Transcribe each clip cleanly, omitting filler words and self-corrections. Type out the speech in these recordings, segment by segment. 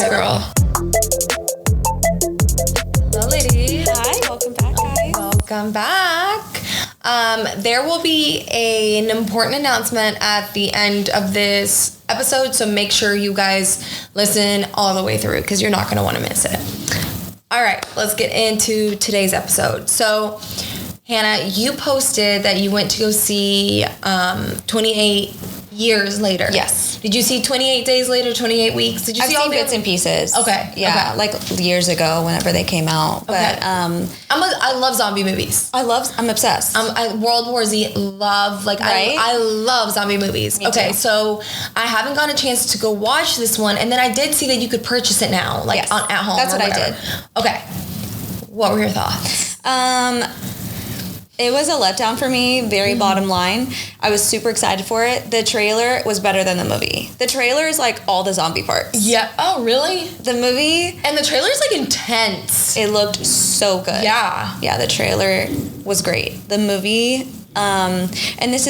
Okay, girl. Hello, ladies. Hi, welcome back, guys. Welcome back. There will be an important announcement at the end of this episode, so make sure you guys listen all the way through because you're not going to want to miss it. All right, let's get into today's episode. So, Hannah, you posted that you went to go see 28 Years Later. Yes. Did you see 28 Days Later, 28 Weeks? Did you I've see all seen the bits and pieces. Okay. Yeah, okay. like years ago, whenever they came out. Okay. But I love zombie movies. I'm obsessed. World War Z, love, like, Right? I love zombie movies. Me okay, too. so I haven't gotten a chance to go watch this one, and then I did see that you could purchase it now, like Yes. at home. That's or what I whatever. did. Okay. What were your thoughts? It was a letdown for me, very bottom line. I was super excited for it. The trailer was better than the movie. The trailer is like all the zombie parts. Yeah. Oh, really? The movie, And the trailer's like intense. it looked so good. Yeah. Yeah, the trailer was great. The movie, and this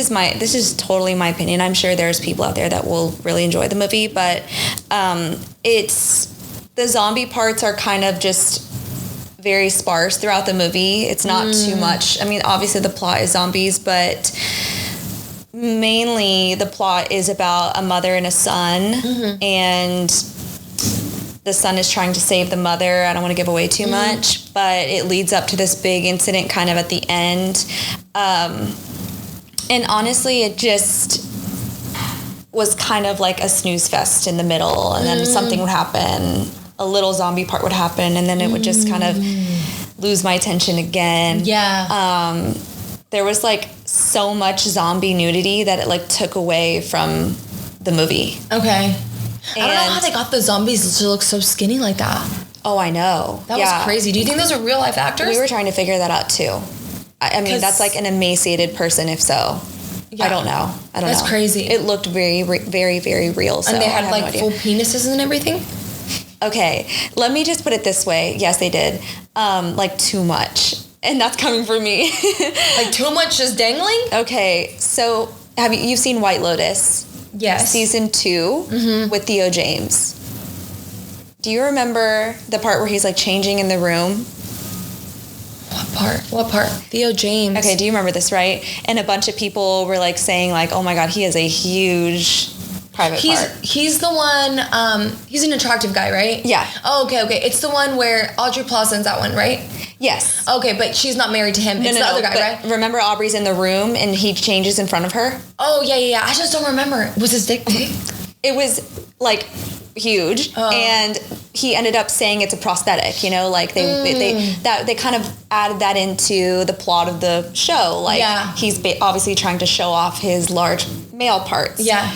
is totally my opinion. I'm sure there's people out there that will really enjoy the movie, but the zombie parts are kind of just very sparse throughout the movie. It's not too much. I mean, obviously the plot is zombies, but mainly the plot is about a mother and a son, and the son is trying to save the mother. I don't want to give away too much, but it leads up to this big incident kind of at the end. And honestly, it just was kind of like a snooze fest in the middle, and then something would happen. A little zombie part would happen, and then it would just kind of lose my attention again. Yeah. There was like so much zombie nudity that it like took away from the movie. Okay. I don't know how And- they got the zombies to look so skinny like that. Oh, I know. That was crazy. Do you think those are real life actors? We were trying to figure that out too. I mean, 'Cause- that's like an emaciated person. If so, Yeah. I don't know. That's crazy. It looked very, very, very real. So And they I had have like no idea. full penises and everything? Okay, let me just put it this way. Yes, they did. Like too much, and that's coming from me. Like too much just dangling? Okay, so you've seen White Lotus? Yes. Season 2 with Theo James. Do you remember the part where he's like changing in the room? What part? Theo James. Okay, do you remember this, right? And a bunch of people were like saying like, oh my God, he has a huge private part. He's the one, he's an attractive guy, right? Yeah. Oh, okay. It's the one where Audrey Plaza's that one, right? Yes. Okay, but she's not married to him. It's the other guy, but right? remember Aubrey's in the room and he changes in front of her? Oh, yeah. I just don't remember. Was his dick big? It was like huge, and he ended up saying it's a prosthetic. You know, like they kind of added that into the plot of the show. Like he's obviously trying to show off his large male parts. Yeah.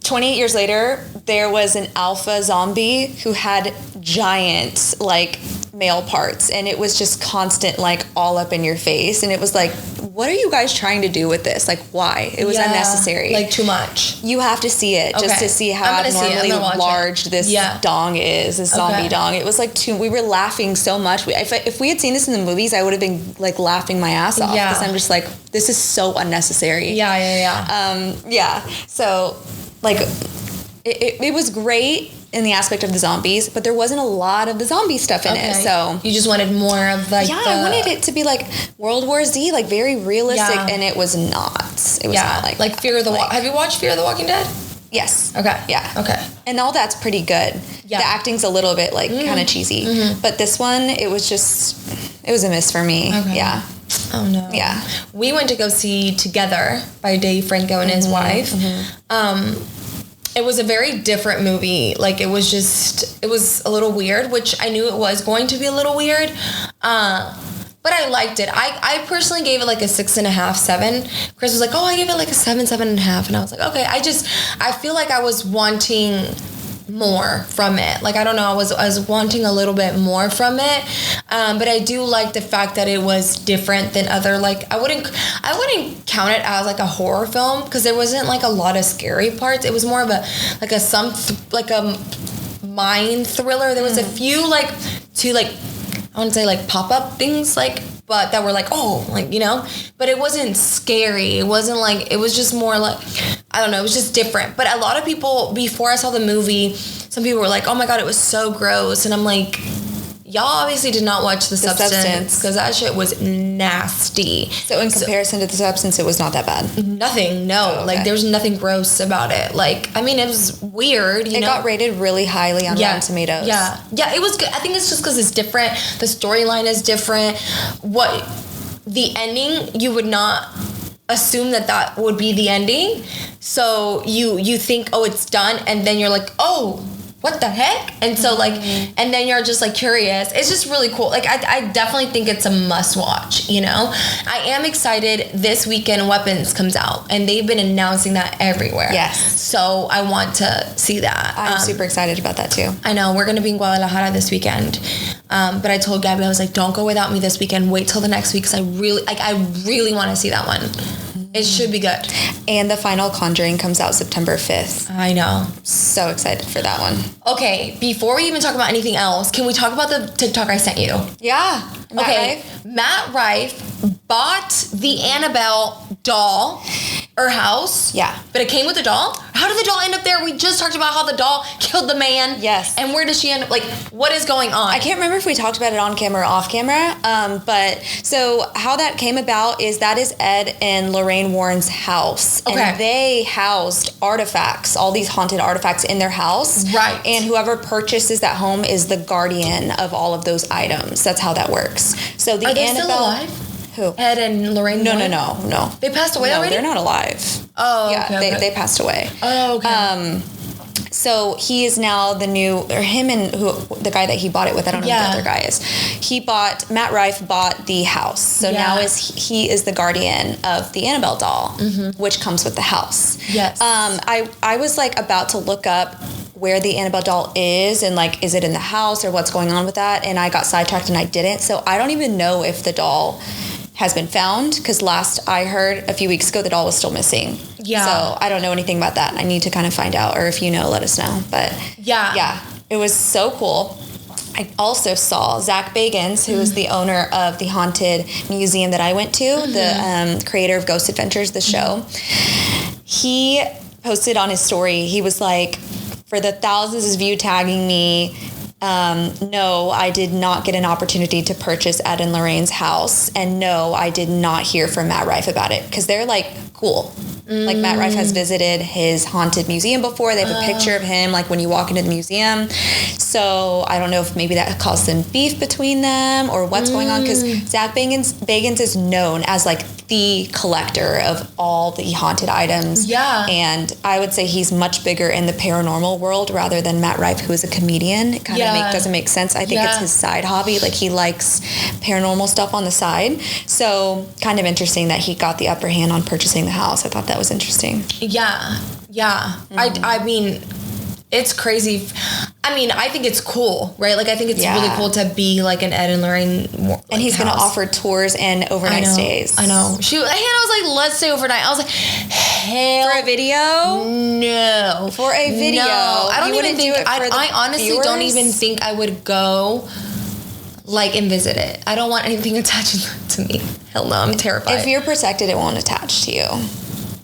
28 years later, there was an alpha zombie who had giant like male parts, and it was just constant like all up in your face, and it was like, what are you guys trying to do with this? Like, why? It was unnecessary. Like too much. You have to see it just to see how abnormally large this dong is, this zombie dong. It was like we were laughing so much. If we had seen this in the movies, I would have been like laughing my ass off because I'm just like, this is so unnecessary. Yeah. So like it was great in the aspect of the zombies, but there wasn't a lot of the zombie stuff in it. So you just wanted more of like I wanted it to be like World War Z, like very realistic, and it was not. It was not like Fear of the Have you watched Fear of the Walking Dead? Yes. Okay. Yeah. Okay. And all that's pretty good. Yeah. The acting's a little bit like kind of cheesy, but this one it was a miss for me. Okay. Yeah. Oh no. Yeah. We went to go see Together by Dave Franco and his wife. It was a very different movie. Like it was a little weird, which I knew it was going to be a little weird. But I liked it. I personally gave it like a 6.5, 7. Chris was like, oh, I gave it like a 7, 7.5. And I was like, okay. I feel like I was wanting more from it. Like, I don't know, I was wanting a little bit more from it. But I do like the fact that it was different than other, like, I wouldn't count it as like a horror film because there wasn't like a lot of scary parts. It was more of a mind thriller. There was a few like I wouldn't say like pop-up things, like, but that were like, oh, like, you know, but it wasn't scary. It wasn't like, it was just more like, I don't know, it was just different. But a lot of people, before I saw the movie, some people were like, oh my God, it was so gross. And I'm like, y'all obviously did not watch The Substance because that shit was nasty. So in comparison to The Substance, it was not that bad? Nothing, no. Oh, okay. Like, there's nothing gross about it. Like, I mean, it was weird, you know? It got rated really highly on Rotten Tomatoes. Yeah, it was good. I think it's just because it's different. The storyline is different. The ending, you would not assume that would be the ending. So you think, oh, it's done, and then you're like, oh, what the heck? And so like, and then you're just like curious. It's just really cool. Like I definitely think it's a must watch, you know? I am excited. This weekend Weapons comes out and they've been announcing that everywhere. Yes. So I want to see that. I'm super excited about that too. I know. We're going to be in Guadalajara this weekend. But I told Gabby, I was like, don't go without me this weekend. Wait till the next week because I really want to see that one. It should be good. And the final Conjuring comes out September 5th. I know. So excited for that one. Okay, before we even talk about anything else, can we talk about the TikTok I sent you? Yeah. Matt Rife bought the Annabelle doll or house. Yeah. But it came with the doll? How did the doll end up there? We just talked about how the doll killed the man. Yes. And where does she end up? Like, what is going on? I can't remember if we talked about it on camera or off camera. But so how that came about is that is Ed and Lorraine Warren's house. Okay. And they housed artifacts, all these haunted artifacts in their house. Right. And whoever purchases that home is the guardian of all of those items. That's how that works. So the Are they Annabelle, still alive? Who? Ed and Lorraine Warren? No. They passed away already? No, they're not alive. Oh, yeah, okay. They passed away. Oh, okay. So he is now the the guy that he bought it with, I don't know who the other guy is. Matt Rife bought the house. So now he is the guardian of the Annabelle doll, which comes with the house. Yes. I was like about to look up where the Annabelle doll is and like, is it in the house or what's going on with that? And I got sidetracked and I didn't. So I don't even know if the doll has been found because last I heard a few weeks ago the doll was still missing. Yeah. So I don't know anything about that. I need to kind of find out, or if you know, let us know. But yeah, it was so cool. I also saw Zach Bagans, who is the owner of the haunted museum that I went to, the creator of Ghost Adventures, the show. He posted on his story, he was like, for the thousands of you tagging me, no, I did not get an opportunity to purchase Ed and Lorraine's house. And no, I did not hear from Matt Rife about it. Because they're like, cool. Like Matt Rife has visited his haunted museum before. They have a picture of him like when you walk into the museum. So I don't know if maybe that caused some beef between them or what's going on. Because Zach Bagans is known as like the collector of all the haunted items. Yeah. And I would say he's much bigger in the paranormal world rather than Matt Rife, who is a comedian. It kind of doesn't make sense. I think it's his side hobby. Like he likes paranormal stuff on the side. So kind of interesting that he got the upper hand on purchasing the house. I thought that was interesting. Yeah. I mean, it's crazy. I mean, I think it's cool, right? Like, I think it's really cool to be like an Ed and Lorraine. And he's going to offer tours and overnight stays. I know. Hannah was like, let's stay overnight. I was like, hell. For a video? No. For a video? No. I don't even think, I honestly don't even think I would go like and visit it. I don't want anything attaching to me. Hell no, I'm terrified. If you're protected, it won't attach to you.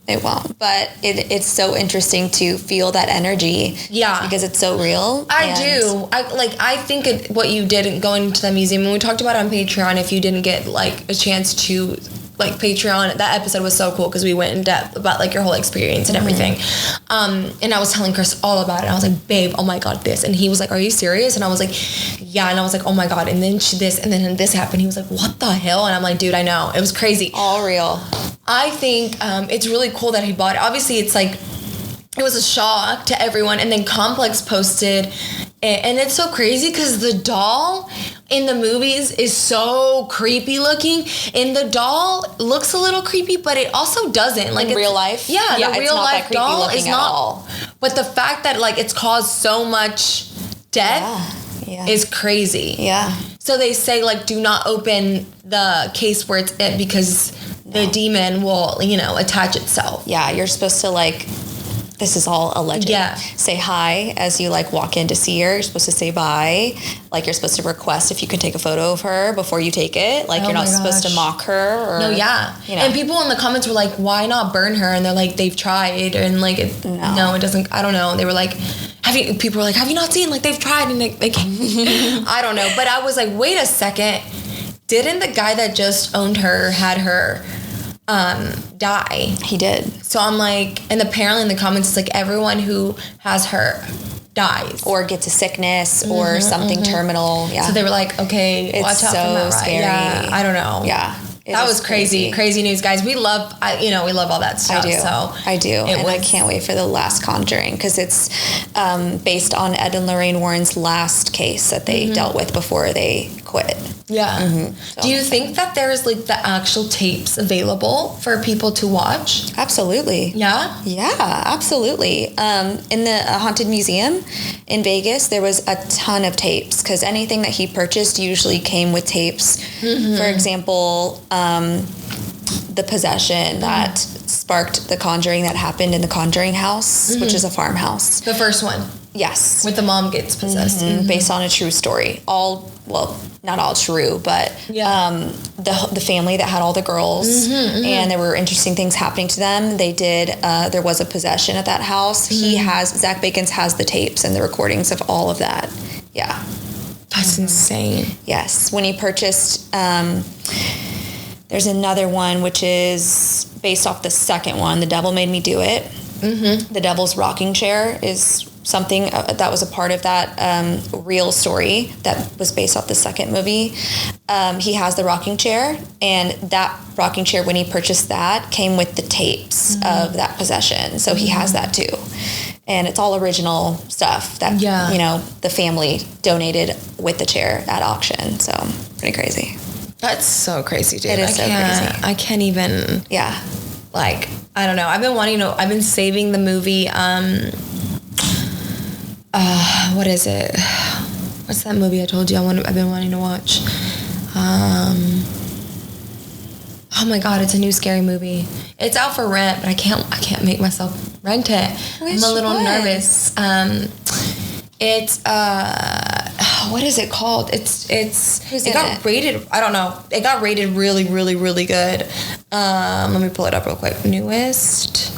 It won't, but it's so interesting to feel that energy. Yeah, because it's so real. I think what you did going to the museum, and we talked about it on Patreon. If you didn't get like a chance to like Patreon, that episode was so cool because we went in depth about like your whole experience and everything. And I was telling Chris all about it. I was like, babe, oh my God, this. And he was like, are you serious? And I was like, yeah. And I was like, oh my God. And then this, and then this happened. He was like, what the hell? And I'm like, dude, I know. It was crazy. All real. I think it's really cool that he bought it. Obviously, it's like, it was a shock to everyone. And then Complex posted, and it's so crazy because the doll in the movies is so creepy looking. And the doll looks a little creepy, but it also doesn't. Like in real life? Yeah, the real life doll is not. All. But the fact that like it's caused so much death is crazy. Yeah. So they say like do not open the case where it's in because the demon will, attach itself. Yeah, you're supposed to like this is all alleged. Yeah. Say hi as you like walk in to see her. You're supposed to say bye. Like you're supposed to request if you can take a photo of her before you take it. Like you're not supposed to mock her. Or, no, yeah. You know. And people in the comments were like, why not burn her? And they're like, they've tried. And like, no, it doesn't, I don't know. They were like, people were like, have you not seen? Like they've tried. And like I don't know. But I was like, wait a second. Didn't the guy that just owned her, had her die? He did. So I'm like, and apparently in the comments, it's like everyone who has her dies. Or gets a sickness or something terminal. Yeah. So they were like, okay, it's watch out so for that. Scary. Yeah, I don't know. Yeah. That was crazy news, guys. We love, we love all that stuff. I do. I can't wait for the last Conjuring because it's based on Ed and Lorraine Warren's last case that they dealt with before they quit. Yeah. So, do you think that there's like the actual tapes available for people to watch? Absolutely. Yeah? Yeah, absolutely. In the Haunted Museum in Vegas, there was a ton of tapes because anything that he purchased usually came with tapes. For example, the possession that sparked the Conjuring that happened in the Conjuring house, which is a farmhouse. The first one. Yes. With the mom gets possessed. Based on a true story. Not all true, but the family that had all the girls and there were interesting things happening to them. They did, there was a possession at that house. Zach Bacons has the tapes and the recordings of all of that. Yeah. That's insane. Yes. When he purchased, there's another one which is based off the second one, The Devil Made Me Do It. The Devil's Rocking Chair is something that was a part of that real story that was based off the second movie. He has the rocking chair, and that rocking chair, when he purchased that, came with the tapes of that possession. So he has that too. And it's all original stuff that, the family donated with the chair at auction. So pretty crazy. That's so crazy, dude. It is so crazy. I can't even. Yeah. Like, I don't know. I've been saving the movie, what is it? What's that movie I told you I've been wanting to watch? Oh my God, it's a new scary movie. It's out for rent, but I can't make myself rent it. I'm a little nervous. It's what is it called? It got rated. I don't know. It got rated really, really, really good. Let me pull it up real quick. Newest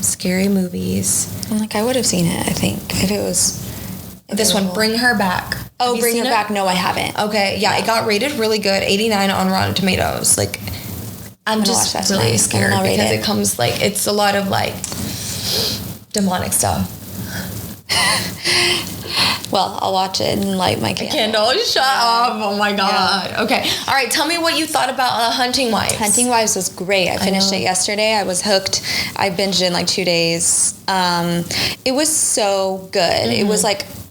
scary movies. I would have seen it, I think, if it was this one. Bring Her Back. Oh, Bring Her Back. No, I haven't. Okay, yeah, it got rated really good. 89 on Rotten Tomatoes. Like, I'm just really scared because it comes it's a lot of demonic stuff. Well, I'll watch it and light my candle. Shut up. Oh my God. Yeah. Okay. All right. Tell me what you thought about Hunting Wives. Hunting Wives was great. I finished it yesterday. I was hooked. I binged it in 2 days. It was so good. It was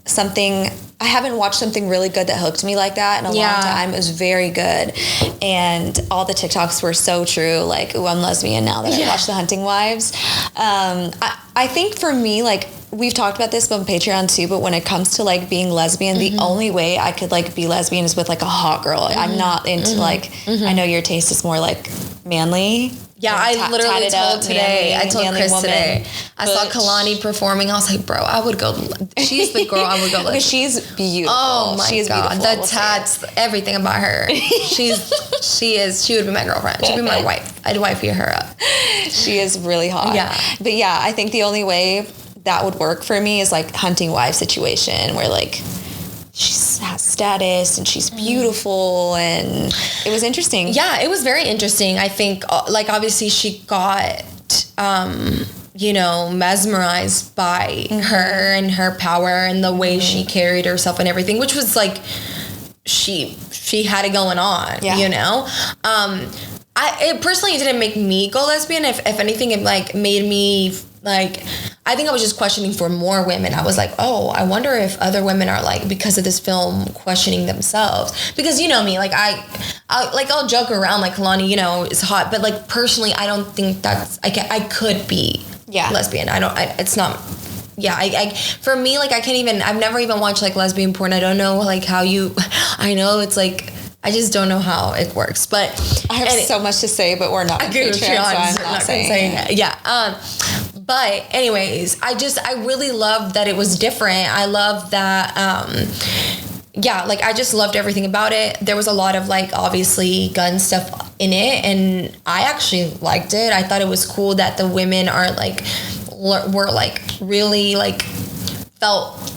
something, I haven't watched something really good that hooked me like that in a long time. It was very good. And all the TikToks were so true. Ooh, I'm lesbian now that I watch The Hunting Wives. I think for me, we've talked about this on Patreon too, but when it comes to being lesbian, the only way I could be lesbian is with a hot girl. I'm not into I know your taste is more manly. Yeah, I literally told today. I told Chris today. I saw Kalani performing. I was like, bro, I would go. She's the girl I would go. But she's beautiful. Oh my God, the tats, everything about her. She would be my girlfriend. She'd be my wife. I'd wifey her up. She is really hot. Yeah, but yeah, I think the only way that would work for me is Hunting Wife situation where she has status and she's beautiful, and it was interesting. Yeah, it was very interesting. I think obviously she got mesmerized by her and her power and the way she carried herself and everything, which was she had it going on. It personally didn't make me go lesbian. If anything, it made me I think I was just questioning for more women. I was like, oh, I wonder if other women are because of this film questioning themselves, because me, I'll joke around Kalani, is hot, but personally, I don't think I could be lesbian. It's not. Yeah, for me, I can't even. I've never even watched lesbian porn. I don't know how you. I know it's I just don't know how it works, but I have so much to say, but we're not on Patreon, so I'm not saying it. Yeah. But anyways, I really loved that it was different. I love that, yeah, like I just loved everything about it. There was a lot of like obviously gun stuff in it, and I actually liked it. I thought it was cool that the women are like were like really like felt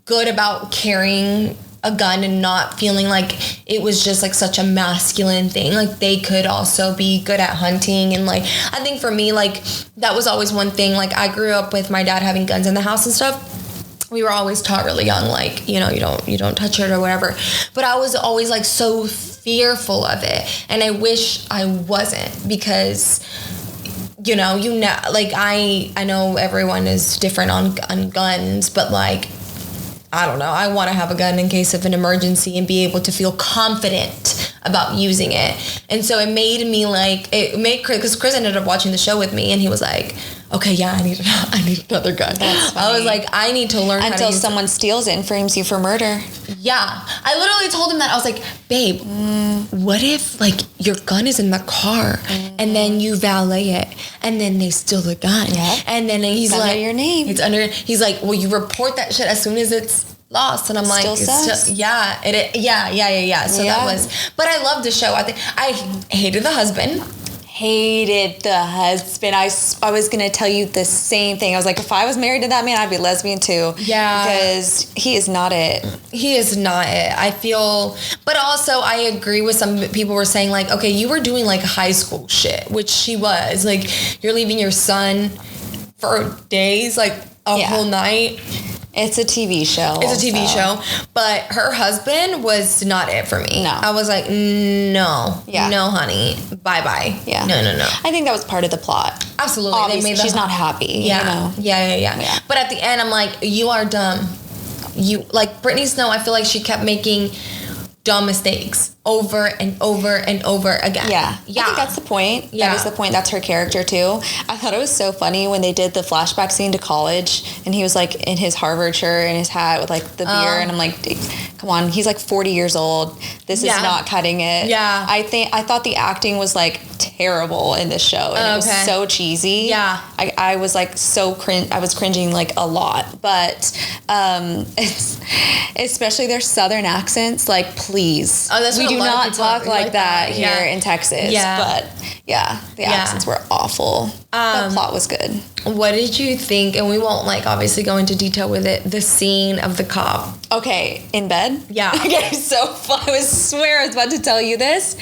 good about carrying a gun and not feeling like it was just like such a masculine thing. Like they could also be good at hunting, and like I think for me, like that was always one thing. Like I grew up with my dad having guns in the house and stuff. We were always taught really young, like, you know, you don't touch it or whatever. But I was always like so fearful of it, and I wish I wasn't, because you know, like I know everyone is different on guns, but like I don't know, I want to have a gun in case of an emergency and be able to feel confident about using it. And so it made me like, because Chris ended up watching the show with me, and he was like, okay, yeah, I need another gun. I was like, I need to learn until someone steals it and frames you for murder. Yeah. I literally told him that. I was like, babe, what if like your gun is in the car and then you valet it and then they steal the gun? Yeah. And then he's it's like, under your name. It's under, he's like, well, you report that shit as soon as it's lost. And I'm like, yeah. So that was, but I loved the show. I hated the husband. I was gonna tell you the same thing. I was like, if I was married to that man, I'd be lesbian too. Yeah, because he is not it. He is not it. I feel, but also I agree with some people were saying like, okay, you were doing like high school shit, which she was. Like, you're leaving your son for days, like a whole night. It's a TV show. It's a TV show. But her husband was not it for me. No. I was like, no. Yeah. No, honey. Bye-bye. Yeah. No. I think that was part of the plot. Absolutely. Obviously, she's not happy. Yeah. You know? Yeah. But at the end, I'm like, you are dumb. Like, Brittany Snow, I feel like she kept making dumb mistakes over and over and over again. Yeah. I think that's the point. Yeah. That is the point. That's her character too. I thought it was so funny when they did the flashback scene to college, and he was like in his Harvard shirt and his hat with like the beer, and I'm like, come on, he's like 40 years old. This is not cutting it. Yeah. I thought the acting was like terrible in this show, and it was so cheesy. Yeah. I was like I was cringing like a lot, but it's especially their southern accents, like, please. Oh, that's we do not talk like that here in Texas. Yeah. But the accents were awful. The plot was good. What did you think? And we won't like obviously go into detail with it. The scene of the cop. Okay, in bed? Yeah. Okay, so I swear I was about to tell you this.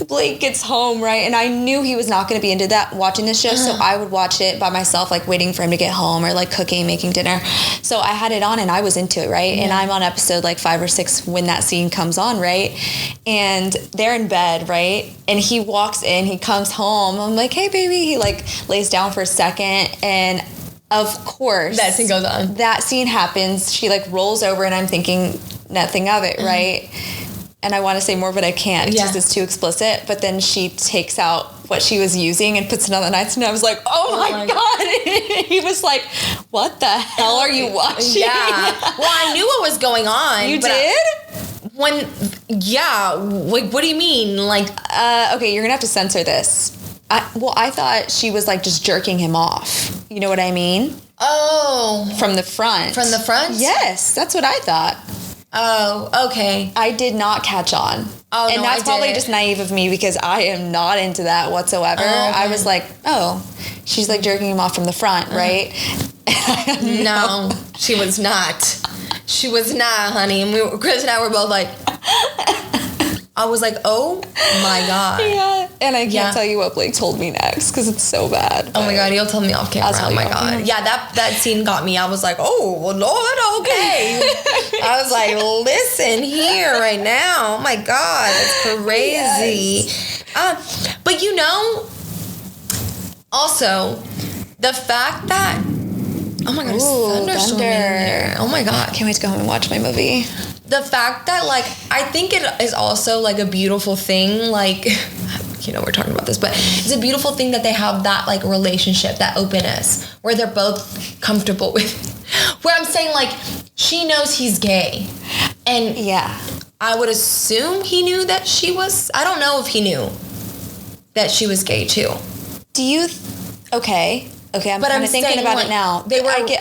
Blake gets home, right? And I knew he was not going to be into that, watching this show, so I would watch it by myself, like waiting for him to get home or like cooking, making dinner. So I had it on and I was into it, right? Yeah. And I'm on episode like 5 or 6 when that scene comes on, right? And they're in bed, right? And he walks in, he comes home. I'm like, hey, baby. He like lays down for a second, and of course that scene goes on. That scene happens. She like rolls over, and I'm thinking nothing of it, right? And I want to say more, but I can't because it's too explicit. But then she takes out what she was using and puts it on the nightstand. And I was like, oh my God. He was like, what the hell are you watching? Yeah. Well, I knew what was going on. You did? Like, what do you mean? Like, okay, you're going to have to censor this. I thought she was like just jerking him off. You know what I mean? Oh. From the front. From the front? Yes, that's what I thought. Oh, okay. I did not catch on. Oh, and no, that's probably just naive of me because I am not into that whatsoever. Oh, okay. I was like, oh, she's like jerking him off from the front, right? No, she was not. She was not, honey. And Chris and I were both like, I was like, oh my God. Yeah. And I can't tell you what Blake told me next because it's so bad. Oh my God, he'll tell me off camera. Oh my God. Yeah, that scene got me. I was like, oh, well, Lord, okay. I was like, listen here right now. Oh my God, that's crazy. Yes. But you know, also, the fact that, oh my God, there's thunderstorm in there. Oh my God. I can't wait to go home and watch my movie. The fact that, like, I think it is also, like, a beautiful thing, like, you know, we're talking about this, but it's a beautiful thing that they have that, like, relationship, that openness, where they're both comfortable with, where I'm saying, like, she knows he's gay, and I would assume he knew that she was, I don't know if he knew that she was gay, too. Do you, okay, Okay, I'm But kind I'm of thinking saying, about like, it now.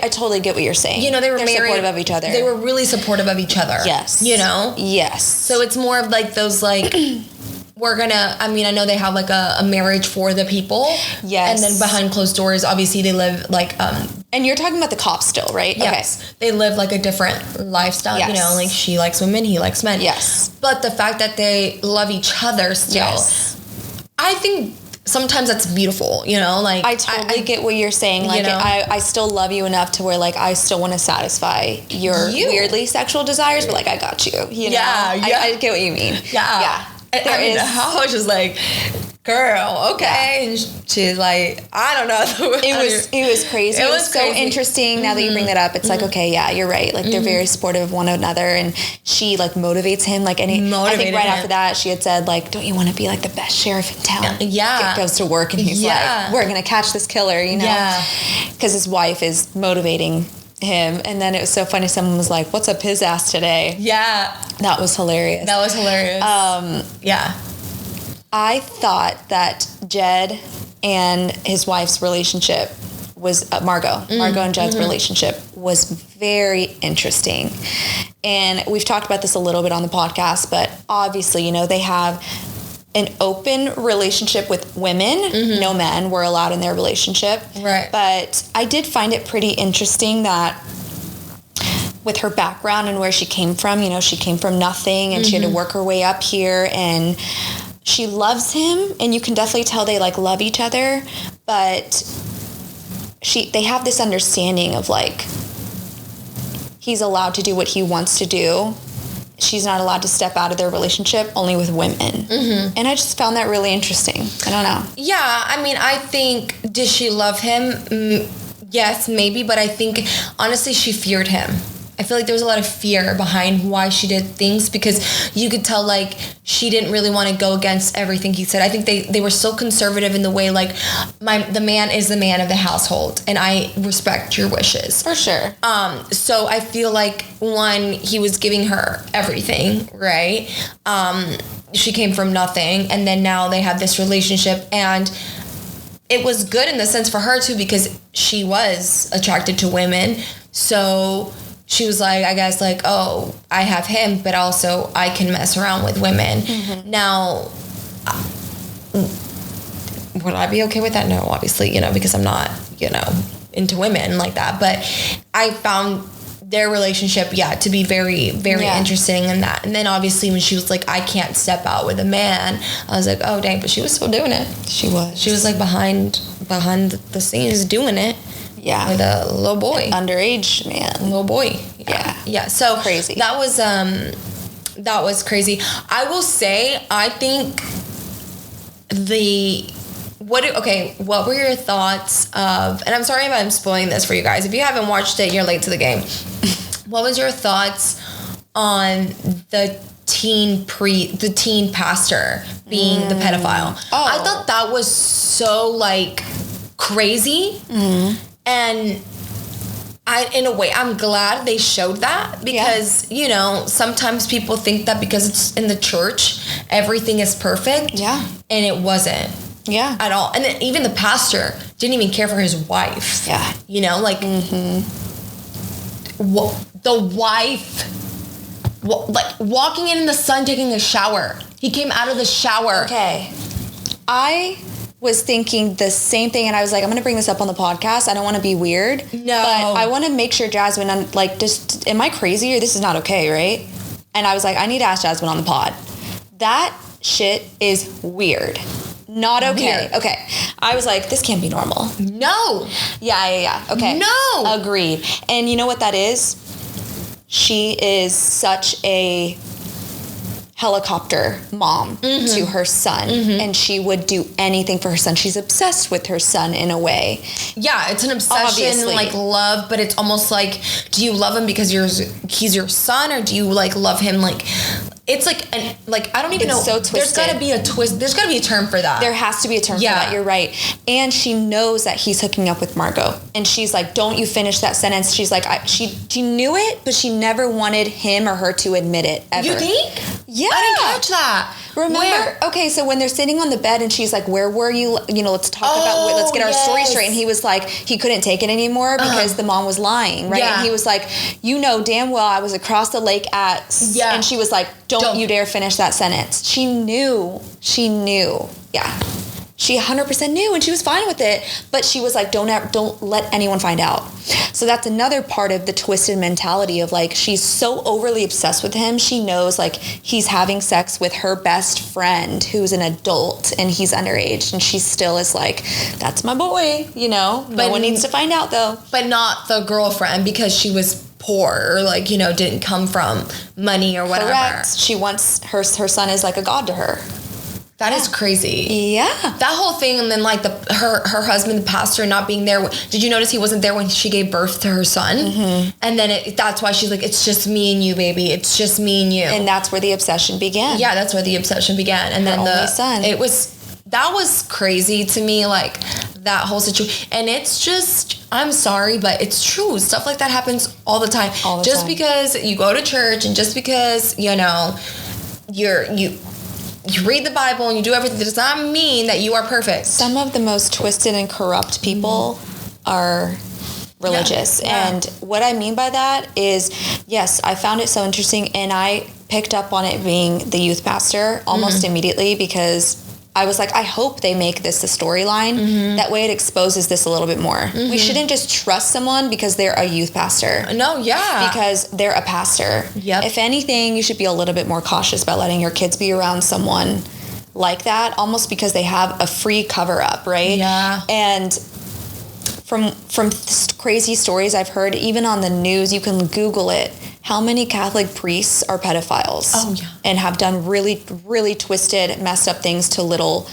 I totally get what you're saying. You know, they were married, supportive of each other. They were really supportive of each other. Yes. You know? Yes. So it's more of like those like I know they have like a marriage for the people. Yes. And then behind closed doors, obviously they live like and you're talking about the cops still, right? Yes. Okay. They live like a different lifestyle, Yes. you know, like she likes women, he likes men. Yes. But the fact that they love each other still, Yes. I think sometimes that's beautiful, you know, like I totally get what you're saying. Like, you know? I still love you enough to where like I still want to satify your weirdly sexual desires, but like I got you. You know? Yeah. I get what you mean. Yeah. I was just like, girl, okay. Yeah. And she's like, I don't know. It was crazy. It was so crazy. Interesting. Now that you bring that up, it's like, okay, yeah, you're right. Like they're very supportive of one another, and she like motivates him. Like I think right after that, she had said like, don't you want to be like the best sheriff in town? Yeah. Goes to work and he's like, we're gonna catch this killer, you know? Yeah. Because his wife is motivating him, and then it was so funny. Someone was like, "What's up his ass today?" Yeah, that was hilarious. Yeah, I thought that Jed and his wife's relationship was Margot and Jed's relationship was very interesting, and we've talked about this a little bit on the podcast. But obviously, you know, they have an open relationship with women. No men were allowed in their relationship. Right. But I did find it pretty interesting that with her background and where she came from, you know, she came from nothing and she had to work her way up here, and she loves him, and you can definitely tell they like love each other, but they have this understanding of like he's allowed to do what he wants to do. She's not allowed to step out of their relationship, only with women. And I just found that really interesting. I don't know. Yeah, I mean, I think, did she love him? Yes, maybe, but I think, honestly, she feared him. I feel like there was a lot of fear behind why she did things, because you could tell, like, she didn't really want to go against everything he said. I think they were so conservative in the way, like, the man is the man of the household, and I respect your wishes. For sure. So I feel like, one, he was giving her everything, right? She came from nothing, and then now they have this relationship, and it was good in the sense for her, too, because she was attracted to women, so she was like, I guess, like, oh, I have him, but also I can mess around with women. Now, would I be okay with that? No, obviously, you know, because I'm not, you know, into women like that. But I found their relationship, to be very, very interesting in that. And then obviously when she was like, I can't step out with a man, I was like, oh, dang, but she was still doing it. She was. She was like behind the scenes doing it. Yeah. With a little boy. Underage man. Little boy. Yeah. So crazy. That was crazy. I will say, I think what were your thoughts of, and I'm sorry if I'm spoiling this for you guys. If you haven't watched it, you're late to the game. What was your thoughts on the teen pastor being the pedophile? Oh. I thought that was so like crazy. And in a way, I'm glad they showed that, because, you know, sometimes people think that because it's in the church, everything is perfect. Yeah. And it wasn't. Yeah. At all. And then even the pastor didn't even care for his wife. Yeah. You know, like, the wife, like, walking in the sun, taking a shower. He came out of the shower. Okay. I was thinking the same thing, and I was like, I'm going to bring this up on the podcast. I don't want to be weird. No. But I want to make sure Jasmine, like, just, am I crazy or this is not okay, right? And I was like, I need to ask Jasmine on the pod. That shit is weird. Not okay. Weird. Okay. I was like, this can't be normal. No. Yeah. Okay. No. Agreed. And you know what that is? She is such a helicopter mom to her son, and she would do anything for her son. She's obsessed with her son in a way. Yeah, it's an obsession, obviously. Like love, but it's almost like, do you love him because he's your son, or do you like love him like? It's like I don't even know. So twisted. There's got to be a twist. There's got to be a term for that. There has to be a term for that. You're right. And she knows that he's hooking up with Margot, and she's like, "Don't you finish that sentence?" She's like, she knew it, but she never wanted him or her to admit it ever. You think? Yeah. I didn't catch that. Remember? Where? Okay, so when they're sitting on the bed and she's like, where were you? You know, let's talk let's get our story straight. And he was like, he couldn't take it anymore because the mom was lying, right? Yeah. And he was like, you know damn well I was across the lake at... Yeah. And she was like, don't you dare finish that sentence. She knew. Yeah. She 100% knew, and she was fine with it. But she was like, don't let anyone find out. So that's another part of the twisted mentality of like, she's so overly obsessed with him. She knows like he's having sex with her best friend who's an adult and he's underage. And she still is like, that's my boy, you know? No one needs to find out though. But not the girlfriend because she was poor or like, you know, didn't come from money or whatever. Correct. She wants, her son is like a god to her. That is crazy. Yeah. That whole thing, and then like her husband, the pastor, not being there. Did you notice he wasn't there when she gave birth to her son? Mm-hmm. And then that's why she's like, it's just me and you, baby. It's just me and you. And that's where the obsession began. Yeah, that's where the obsession began. And then only son. That was crazy to me, like that whole situation. And it's just, I'm sorry, but it's true. Stuff like that happens all the time. Just because you go to church and just because, you know, you read the Bible and you do everything, that does not mean that you are perfect. Some of the most twisted and corrupt people are religious. Yeah. And what I mean by that is, yes, I found it so interesting, and I picked up on it being the youth pastor almost immediately, because I was like, I hope they make this a storyline. That way it exposes this a little bit more. We shouldn't just trust someone because they're a youth pastor. No, yeah. Because they're a pastor. Yep. If anything, you should be a little bit more cautious about letting your kids be around someone like that, almost because they have a free cover-up, right? Yeah. And from crazy stories I've heard, even on the news, you can Google it, how many Catholic priests are pedophiles and have done really, really twisted, messed up things to little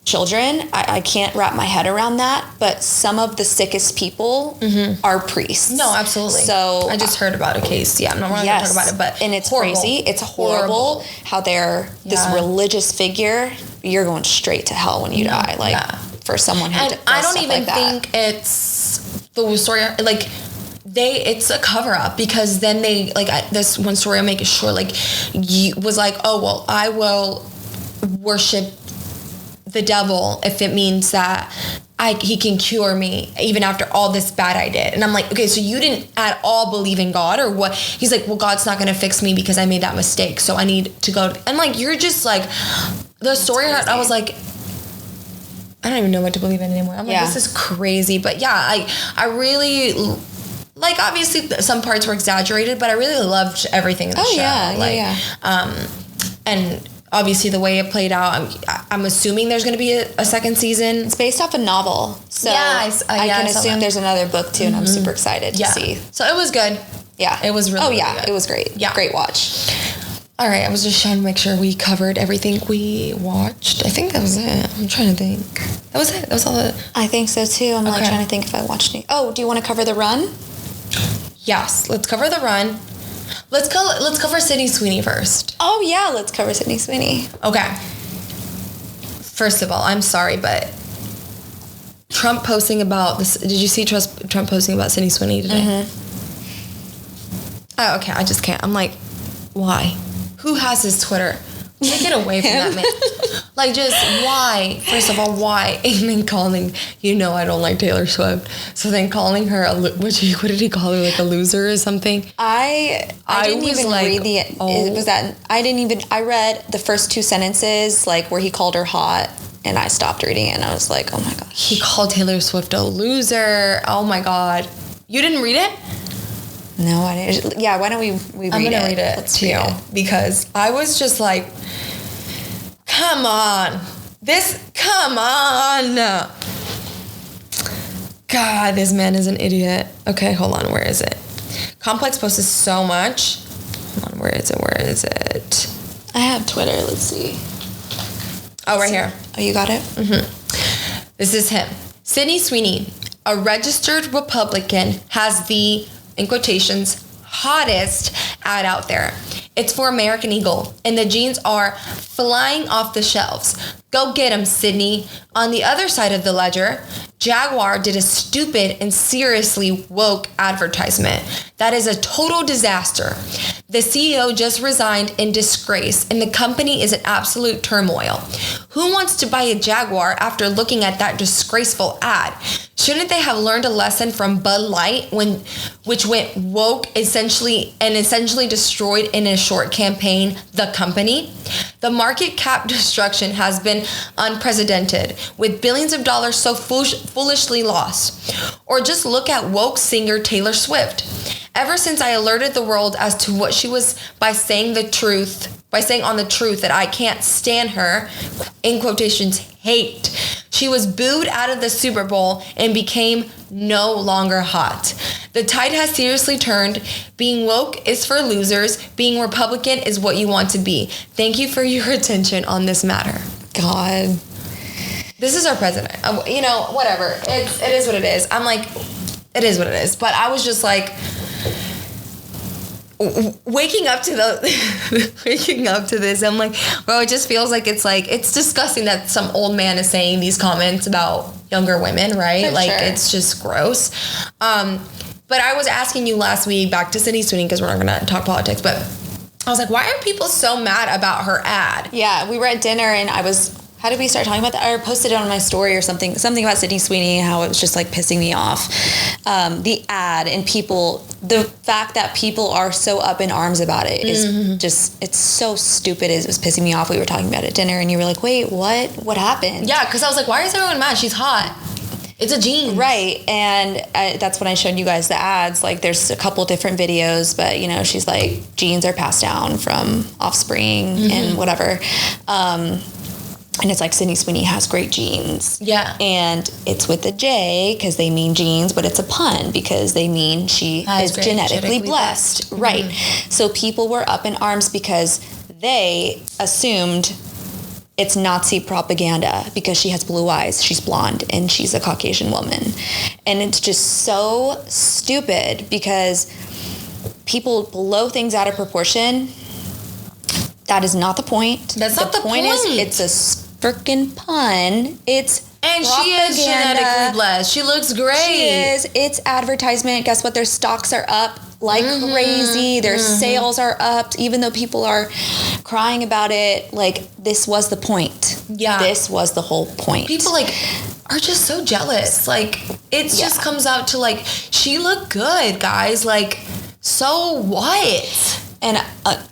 children. I can't wrap my head around that, but some of the sickest people are priests. No, absolutely. So I just heard about a case. Yeah, I'm not going to talk about it, but and it's crazy. It's horrible how they're this religious figure. You're going straight to hell when you die. Like for someone who does I don't stuff even like think it's the story. Like it's a cover up, because then they this one story I'll make it short. Like was like, oh well, I will worship the devil if it means that he can cure me even after all this bad I did. And I'm like, okay, so you didn't at all believe in God or what? He's like, well, God's not going to fix me because I made that mistake. So I need to go. And like, you're just like, the story I was like, I don't even know what to believe in anymore. I'm like, this is crazy. But yeah, I really, like, obviously some parts were exaggerated, but I really loved everything in the show. And obviously the way it played out, I'm assuming there's going to be a second season. It's based off a novel. So I can assume there's another book too, and I'm super excited to see. So it was good. Yeah. It was really, really good. It was great. Yeah. Great watch. All right, I was just trying to make sure we covered everything we watched. I think that was it. I'm trying to think. That was it. That was all the... I think so too. I'm like trying to think if I watched any. Oh, do you want to cover The Run? Yes, let's cover The Run. Let's cover Sydney Sweeney first. Oh yeah, let's cover Sydney Sweeney. Okay. First of all, I'm sorry, but Trump posting about this. Did you see Trump posting about Sydney Sweeney today? Oh, okay. I just can't. I'm like, why? Who has his Twitter? Take it away from that man. Like, just why? First of all, why? And then calling, I don't like Taylor Swift. So then calling her, what did he call her? Like a loser or something? I didn't even read I read the first two sentences, like where he called her hot, and I stopped reading it, and I was like, oh my gosh. He called Taylor Swift a loser. Oh my God. You didn't read it? No, I didn't. Yeah, why don't we read it? I'm going to read it to you, because I was just like, come on. God, this man is an idiot. Okay, hold on. Where is it? Complex posted so much. Hold on, where is it? I have Twitter. Let's see. Oh, right here. Oh, you got it? Mm-hmm. This is him. Sydney Sweeney, a registered Republican, has the, in quotations, hottest ad out there. It's for American Eagle, and the jeans are flying off the shelves. Go get them, Sydney. On the other side of the ledger, Jaguar did a stupid and seriously woke advertisement. That is a total disaster. The CEO just resigned in disgrace, and the company is in absolute turmoil. Who wants to buy a Jaguar after looking at that disgraceful ad? Shouldn't they have learned a lesson from Bud Light, which went woke essentially destroyed in a short campaign the company? The market cap destruction has been unprecedented, with billions of dollars so foolishly lost. Or just look at woke singer Taylor Swift. Ever since I alerted the world as to what she was by saying on the truth that I can't stand her, in quotations, hate, she was booed out of the Super Bowl and became no longer hot. The tide has seriously turned. Being woke is for losers. Being Republican is what you want to be. Thank you for your attention on this matter. God. This is our president. Whatever. It is what it is. I'm like, it is what it is. But I was just like, waking up to this, I'm like, bro, it just feels like it's disgusting that some old man is saying these comments about younger women, right? For sure. It's just gross. But I was asking you last week, back to Sydney Sweeney, because we're not going to talk politics, but I was like, why are people so mad about her ad? Yeah, we were at dinner and how did we start talking about that? I posted it on my story or something about Sydney Sweeney, how it was just like pissing me off. The ad and the fact that people are so up in arms about it is just, it's so stupid. It was pissing me off. We were talking about it at dinner and you were like, wait, what? What happened? Yeah, because I was like, why is everyone mad? She's hot. It's a jeans. Right. And that's when I showed you guys the ads. Like, there's a couple different videos, but, she's like, genes are passed down from offspring and whatever. And it's like Sydney Sweeney has great genes. Yeah. And it's with the J because they mean genes, but it's a pun because they mean she is genetically blessed. Right. So people were up in arms because they assumed it's Nazi propaganda because she has blue eyes, she's blonde, and she's a Caucasian woman. And it's just so stupid because people blow things out of proportion. That is not the point. That's not the point. It's a freaking pun. It's and propaganda. She is genetically blessed. She looks great. She is. It's advertisement. Guess what? Their stocks are up like crazy. Their sales are up, even though people are crying about it. Like, this was the point. Yeah. This was the whole point. People are just so jealous. Like, it just comes out to she looked good, guys. So what? And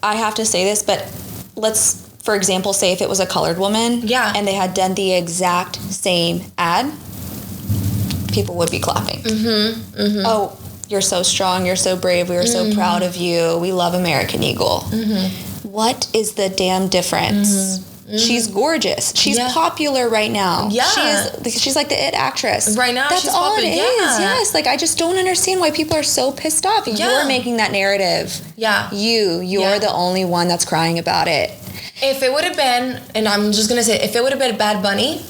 I have to say this, but let's, for example, say if it was a colored woman and they had done the exact same ad, people would be clapping. Oh, you're so strong. You're so brave. We are so proud of you. We love American Eagle. What is the damn difference? She's gorgeous. She's popular right now. Yeah. She's like the it actress. Right now, that's she's all popular. it is. Yes. I just don't understand why people are so pissed off. You're making that narrative. Yeah. You're the only one that's crying about it. If it would have been, and I'm just going to say, if it would have been Bad Bunny,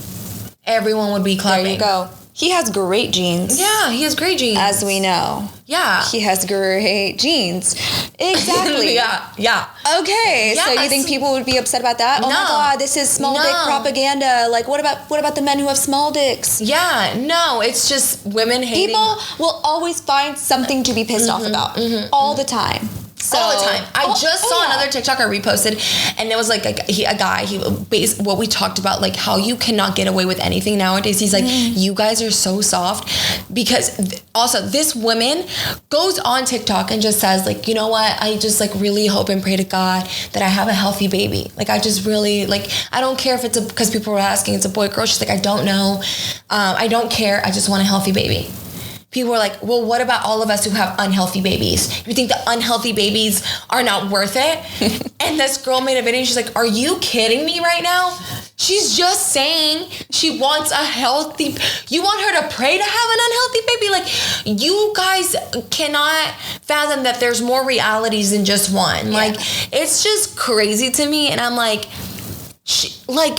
everyone would be clapping. There you go. He has great genes. Yeah, he has great genes. As we know. Yeah. He has great genes. Exactly. Yeah. Okay. Yes. So you think people would be upset about that? Oh my God, this is small dick propaganda. What about the men who have small dicks? Yeah. No, it's just women hating. People will always find something to be pissed off about. All the time. All the time. I just saw another TikTok I reposted, and there was a guy, what we talked about, how you cannot get away with anything nowadays. He's like, you guys are so soft, because also this woman goes on TikTok and just says, you know what, I just really hope and pray to God that I have a healthy baby. I just really, I don't care if it's because people were asking it's a boy or girl. She's like, I don't know. I don't care. I just want a healthy baby. People were like, well, what about all of us who have unhealthy babies? You think the unhealthy babies are not worth it? And this girl made a video and she's like, are you kidding me right now? She's just saying she wants a healthy, you want her to pray to have an unhealthy baby? You guys cannot fathom that there's more realities than just one. Yeah. It's just crazy to me. And I'm like,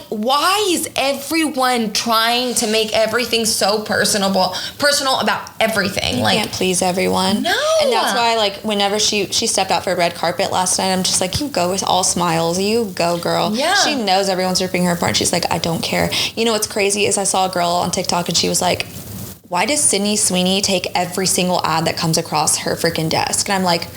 why is everyone trying to make everything so personal about everything? You can't please everyone. No. And that's why, whenever she stepped out for a red carpet last night, I'm just like, you go with all smiles. You go, girl. Yeah. She knows everyone's ripping her apart. She's like, I don't care. You know what's crazy is I saw a girl on TikTok and she was like, why does Sydney Sweeney take every single ad that comes across her freaking desk? And I'm like,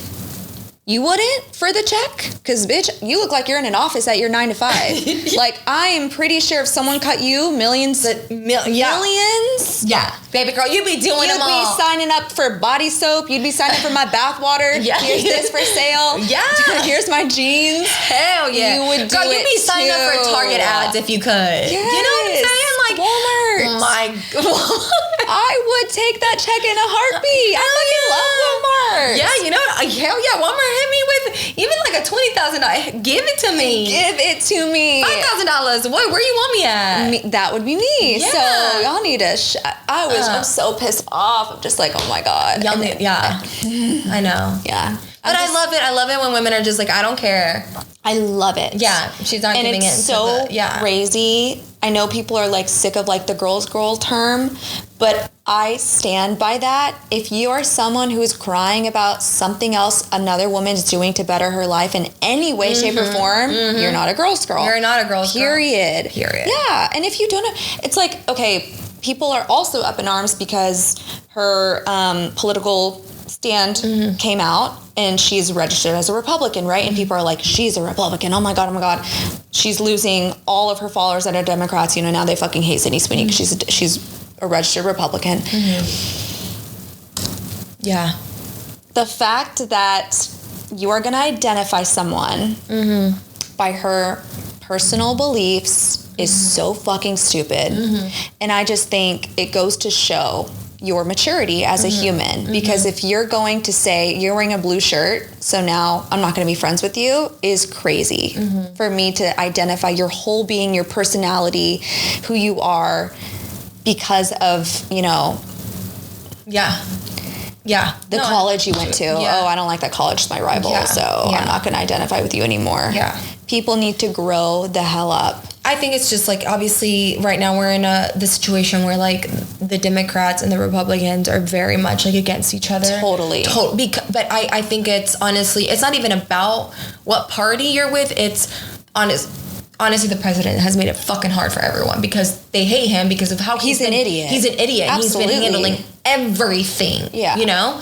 You wouldn't for the check? Because, bitch, you look like you're in an office at your 9 to 5. Like, I am pretty sure if someone cut you millions. Yeah. Baby girl, you'd be doing them all. You'd be signing up for body soap. You'd be signing up for my bath water. Yeah. Here's this for sale. Yeah. Here's my jeans. Hell yeah. You would do girl, you'd be signing up for Target ads if you could. Yes. You know what I'm saying? Like, Walmart. Oh my God. I would take that check in a heartbeat. I fucking love Walmart. Yeah, you know, hell yeah, Walmart hit me with even like a $20,000. Give it to me. Give it to me. $5,000. What? Where you want me at? That would be me. Yeah. So y'all need to. I'm so pissed off. I'm just like, oh my God. Y'all need, yeah. I know. Yeah. But I love it. I love it when women are just like, I don't care. I love it. Yeah, she's not and giving it's it. So crazy. I know people are like sick of like the girl's girl term, but I stand by that. If you are someone who is crying about something else another woman's doing to better her life in any way, shape, or form, you're not a girl's girl. You're not a girl's girl. Period. Yeah. And if you don't know, it's like, okay, people are also up in arms because her political stand came out and she's registered as a Republican, right? And people are like, she's a Republican. Oh my God. She's losing all of her followers that are Democrats. You know, now they fucking hate Sydney Sweeney because she's a registered Republican. Yeah. The fact that you are going to identify someone by her personal beliefs is so fucking stupid. And I just think it goes to show your maturity as a human, because if you're going to say you're wearing a blue shirt, so now I'm not going to be friends with you, is crazy for me to identify your whole being, your personality, who you are, because of, you know, the college you went to. Oh, I don't like that college, it's my rival, so I'm not going to identify with you anymore. People need to grow the hell up. I think it's just like, obviously right now we're in the situation where like the Democrats and the Republicans are very much like against each other. Totally. But I think it's honestly, it's not even about what party you're with. It's honestly, the president has made it fucking hard for everyone because they hate him because of how he's an idiot. He's an idiot. Absolutely. He's been handling everything. Yeah. You know?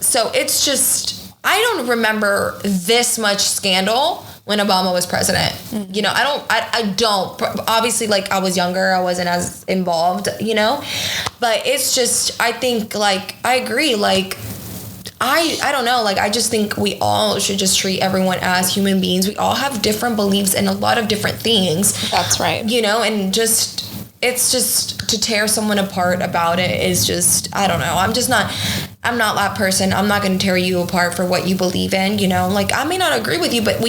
So it's just, I don't remember this much scandal when Obama was president. You know, I don't. Obviously, like, I was younger. I wasn't as involved, you know? But it's just, I think, like, I agree. Like, I don't know. Like, I just think we all should just treat everyone as human beings. We all have different beliefs in a lot of different things. That's right. You know, and just, it's just to tear someone apart about it is just, I don't know. I'm not that person. I'm not going to tear you apart for what you believe in, you know? Like, I may not agree with you, but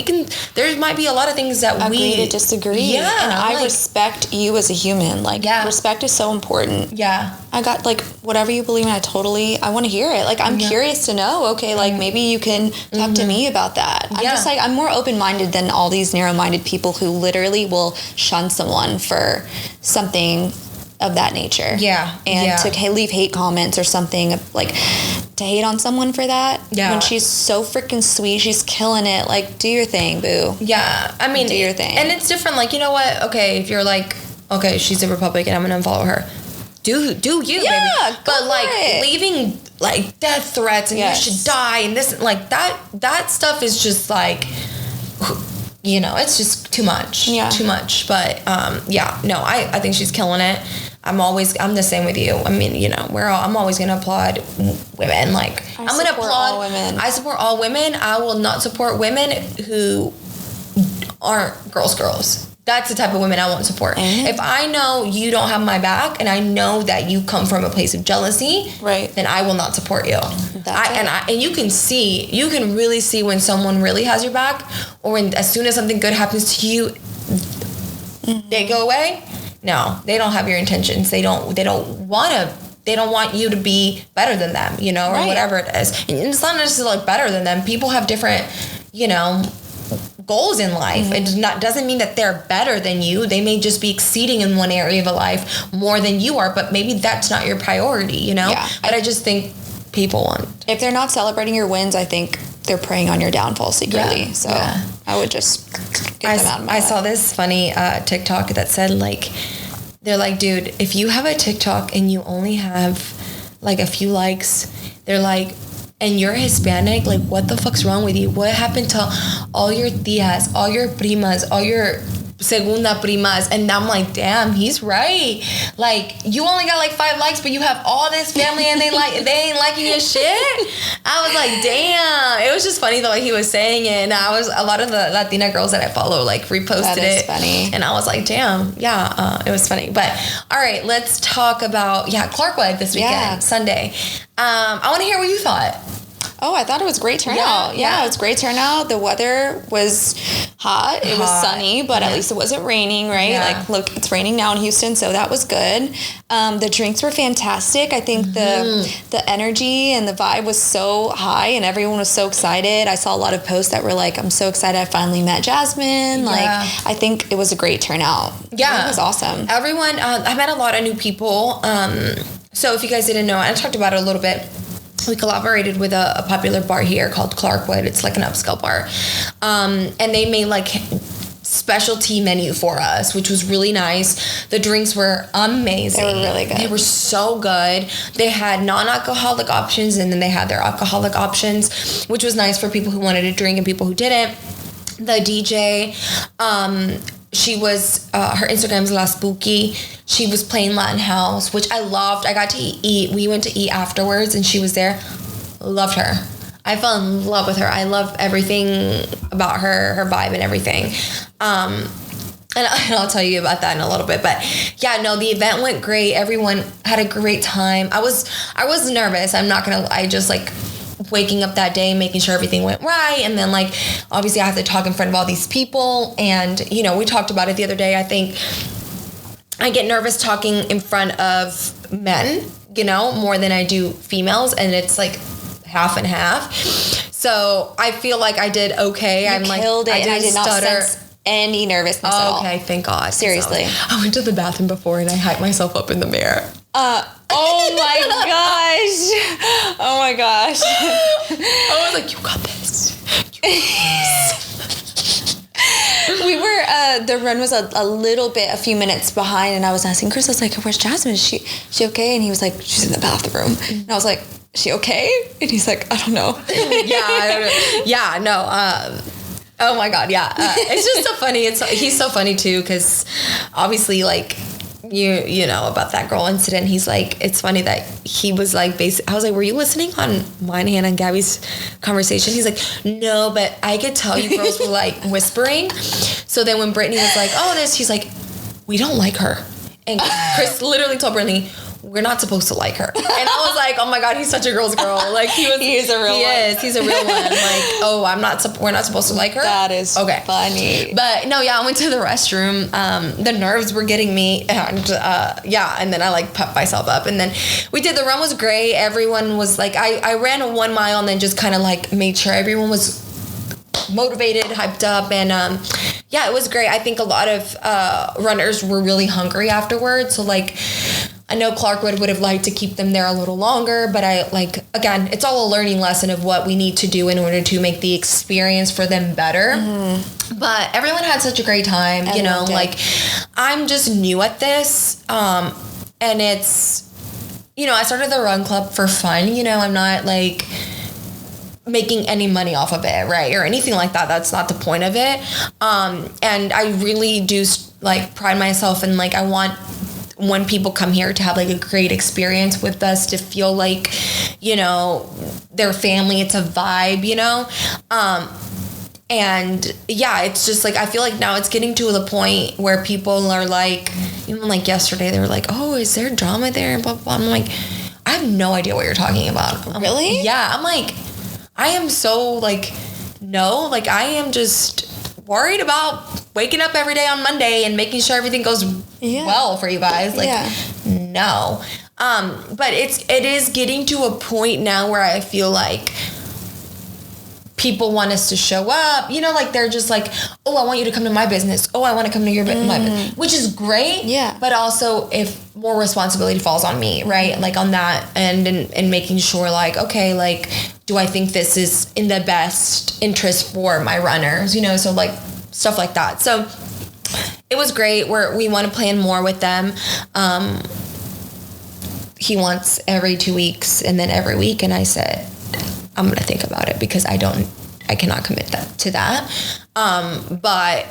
there might be a lot of things that agree to disagree. Yeah. And I respect you as a human. Like, respect is so important. Yeah. I got, like, whatever you believe in, I want to hear it. Like, I'm curious to know, okay, like, maybe you can talk to me about that. I'm just, like, I'm more open-minded than all these narrow-minded people who literally will shun someone for something of that nature. Yeah. And to leave hate comments or something, like, to hate on someone for that. Yeah. When she's so freaking sweet, she's killing it. Like, do your thing, boo. Yeah. I mean, do your thing. And it's different. Like, you know what? Okay, if you're like, okay, she's a Republican, I'm going to unfollow her. Do you, baby. But, like, leaving, like, death threats and you should die and this, like, that stuff is just, like, you know, it's just too much. Yeah. Too much. But, I think she's killing it. I'm the same with you. I mean, you know, I'm always going to applaud women. Like, I'm going to applaud all women. I support all women. I will not support women who aren't girls. That's the type of women I won't support. Mm-hmm. If I know you don't have my back and I know that you come from a place of jealousy, then I will not support you. And you can really see when someone really has your back, or when as soon as something good happens to you, they go away. No, they don't have your intentions. They don't want you to be better than them, you know, or whatever it is. And it's not necessarily like better than them. People have different, you know, goals in life. Mm-hmm. It doesn't mean that they're better than you. They may just be exceeding in one area of a life more than you are, but maybe that's not your priority, you know? Yeah. But I just think people want. If they're not celebrating your wins, I think they're preying on your downfall secretly. Yeah. So I would just get them out of my life. I saw this funny TikTok that said, like, they're like, dude, if you have a TikTok and you only have like a few likes, they're like, and you're Hispanic, like, what the fuck's wrong with you? What happened to all your tias, all your primas, all your segunda primas? And I'm like, damn, he's right. Like, you only got like 5 likes, but you have all this family and they ain't liking your shit. I was like, damn. It was just funny the way he was saying it. And a lot of the Latina girls that I follow like reposted it. Funny. And I was like, damn, yeah, it was funny. But all right, let's talk about Clarkwood this weekend, Sunday. I want to hear what you thought. Oh, I thought it was great turnout. Yeah, it was great turnout. The weather was hot. It was sunny, but at least it wasn't raining, right? Yeah. Like, look, it's raining now in Houston, so that was good. The drinks were fantastic. I think the energy and the vibe was so high, and everyone was so excited. I saw a lot of posts that were like, I'm so excited I finally met Jasmine. Like, I think it was a great turnout. Yeah. It was awesome. Everyone, I met a lot of new people. So if you guys didn't know, I talked about it a little bit. We collaborated with a popular bar here called Clarkwood. It's like an upscale bar. And they made like specialty menu for us, which was really nice. The drinks were amazing. They were really good. They were so good. They had non-alcoholic options, and then they had their alcoholic options, which was nice for people who wanted to drink and people who didn't. The DJ, she was, her Instagram's La Spooky. She was playing Latin House, which I loved. I got to eat. We went to eat afterwards, and she was there. Loved her. I fell in love with her. I love everything about her vibe and everything. And I'll tell you about that in a little bit. But yeah, no, the event went great. Everyone had a great time. I was nervous. I'm not gonna lie. Just like waking up that day, making sure everything went right. And then like, obviously I have to talk in front of all these people. And, you know, we talked about it the other day. I think I get nervous talking in front of men, you know, more than I do females. And it's like half and half. So I feel like I did okay. You killed it. I did not sense any nervousness at all. Okay, thank God. Seriously. I went to the bathroom bbefore and I hyped myself up in the mirror. Oh my gosh. Oh my gosh. I was like, you got this. We were, the run was a few minutes behind, and I was asking Chris, I was like, where's Jasmine? Is she okay? And he was like, she's in the bathroom. And I was like, is she okay? And he's like, I don't know. Oh my God, yeah. It's just so funny. He's so funny too, because obviously, like, you know about that girl incident. He's like, it's funny that he was like, I was like, were you listening on mine, Hannah, and Gabby's conversation? He's like, no, but I could tell you girls were like whispering. So then when Brittany was like, oh, this, he's like, we don't like her. And Chris literally told Brittany, we're not supposed to like her. And I was like, oh my God, he's such a girl's girl. Like he is a real one. He's a real one. Like, oh, we're not supposed to like her. That is funny. But no, I went to the restroom. The nerves were getting me, and and then I like pepped myself up, and then we did. The run was great. Everyone was like, I ran a 1 mile and then just kind of like made sure everyone was motivated, hyped up, and it was great. I think a lot of runners were really hungry afterwards. So like, I know Clarkwood would have liked to keep them there a little longer, but again, it's all a learning lesson of what we need to do in order to make the experience for them better. Mm-hmm. But everyone had such a great time, you know, like I'm just new at this. And it's, you know, I started the run club for fun, you know, I'm not like making any money off of it, right? Or anything like that. That's not the point of it. And I really do like pride myself in like, I want when people come here to have like a great experience with us, to feel like, you know, their family, it's a vibe, you know? And yeah, it's just like, I feel like now it's getting to the point where people are like, even like yesterday, they were like, oh, is there drama there? And blah, blah, blah. I'm like, I have no idea what you're talking about. Really? I'm like, I am so like, no, like I am just worried about waking up every day on Monday and making sure everything goes well for you guys. Like, no. But it is getting to a point now where I feel like people want us to show up, you know, like they're just like, oh, I want you to come to my business. Oh, I want to come to your my business, which is great. Yeah. But also if more responsibility falls on me, right? Like on that end and making sure like, okay, like, do I think this is in the best interest for my runners, you know? So like stuff like that. So it was great. We want to plan more with them. He wants every 2 weeks and then every week. And I said, I'm going to think about it because I cannot commit to that. But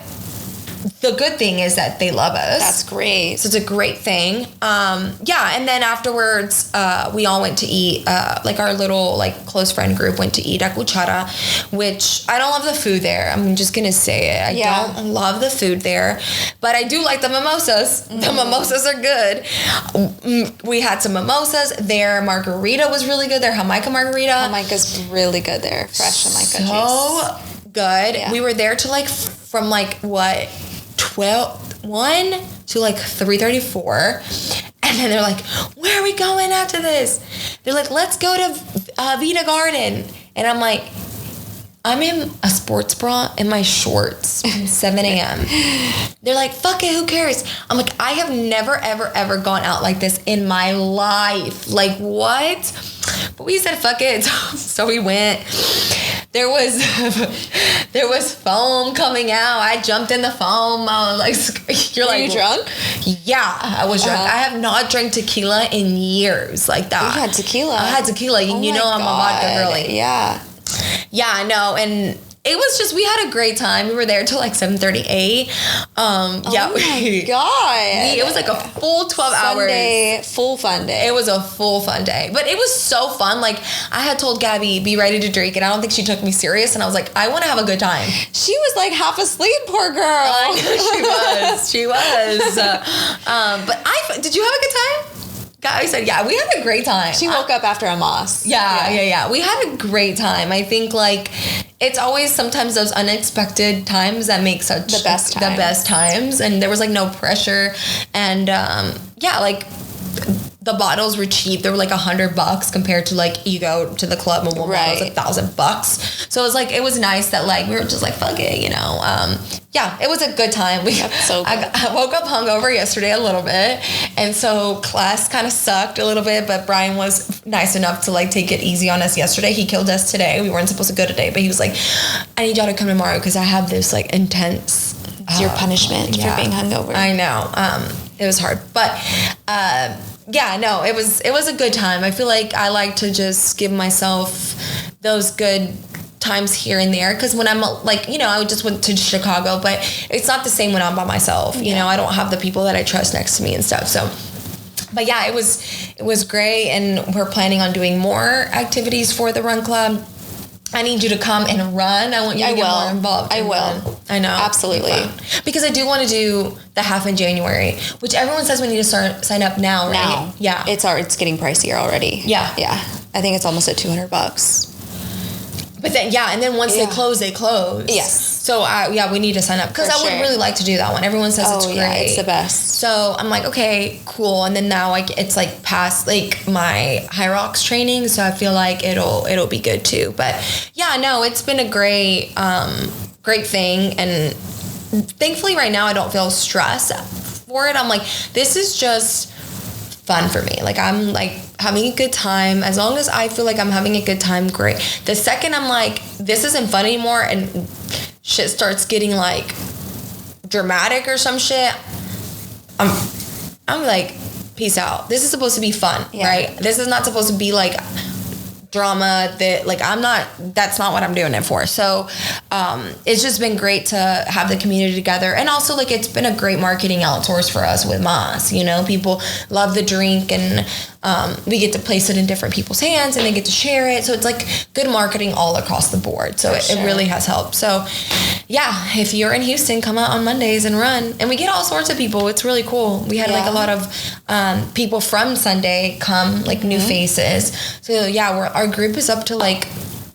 the good thing is that they love us. That's great. So it's a great thing. Yeah, and then afterwards, we all went to eat, like our little like close friend group went to eat at Cuchara, which I don't love the food there. I'm just going to say it. I don't love the food there, but I do like the mimosas. Mm-hmm. The mimosas are good. We had some mimosas. Their margarita was really good. Their Jamaica margarita. Jamaica's really good there. Fresh Jamaica juice. So good. Yeah. We were there to like, from like what? 1 to like 3:34, and then they're like, where are we going after this? They're like, let's go to Vita Garden, and I'm like, I'm in a sports bra and my shorts from 7 a.m. They're like, fuck it, who cares? I'm like, I have never, ever, ever gone out like this in my life. Like, what? But we said, fuck it. So we went. There was foam coming out. I jumped in the foam. I was like, Were you drunk? Yeah, I was drunk. I have not drank tequila in years like that. You had tequila? I had tequila. You know I'm a vodka girly. Yeah. Yeah, I know. And it was just, we had a great time. We were there till like 7:38. Oh my God. It was like a full 12 hours. Full fun day. It was a full fun day. But it was so fun. Like, I had told Gabby, be ready to drink. And I don't think she took me serious. And I was like, I want to have a good time. She was like half asleep, poor girl. I know she was. But did you have a good time? I said, yeah, we had a great time. She woke up after a mosque. Yeah. We had a great time. I think, like, it's always sometimes those unexpected times that make such the best times. And there was, like, no pressure. And, like, the bottles were cheap. They were like $100 compared to like you go to the club and one bottle was like $1,000. So it was like, it was nice that like we were just like, fuck it, you know. Yeah, it was a good time. So good. I woke up hungover yesterday a little bit, and so class kind of sucked a little bit, but Brian was nice enough to like take it easy on us yesterday. He killed us today. We weren't supposed to go today, but he was like, I need y'all to come tomorrow because I have this like intense. It's your punishment for being hungover. I know. It was hard, but it was a good time. I feel like I like to just give myself those good times here and there, because when I'm like, you know, I just went to Chicago, but it's not the same when I'm by myself. You know, I don't have the people that I trust next to me and stuff. So, but yeah, it was great, and we're planning on doing more activities for the Run Club. I need you to come and run. I want you to get more involved. I will. Run. I know. Absolutely. Because I do want to do the half in January, which everyone says we need to sign up now, right? Now. Yeah. It's getting pricier already. Yeah. Yeah. I think it's almost at $200. But then, and then once they close. Yes. So, we need to sign up, because I would really like to do that one. Everyone says it's great. Yeah, it's the best. So I'm like, okay, cool. And then now it's like past like my High Rocks training, so I feel like it'll be good too. But yeah, no, it's been a great thing, and thankfully right now I don't feel stressed for it. I'm like, this is just fun for me. Like, I'm like having a good time. As long as I feel like I'm having a good time, great. The second I'm like, this isn't fun anymore, and shit starts getting like dramatic or some shit, I'm like, peace out. This is supposed to be fun, right? This is not supposed to be like drama that like that's not what I'm doing it for. So it's just been great to have the community together, and also like it's been a great marketing outsource for us with Moss. You know, people love the drink, and we get to place it in different people's hands, and they get to share it. So it's like good marketing all across the board. So it really has helped. So yeah, if you're in Houston, come out on Mondays and run. And we get all sorts of people. It's really cool. We had like a lot of people from Sunday come, like new faces. So yeah, our group is up to like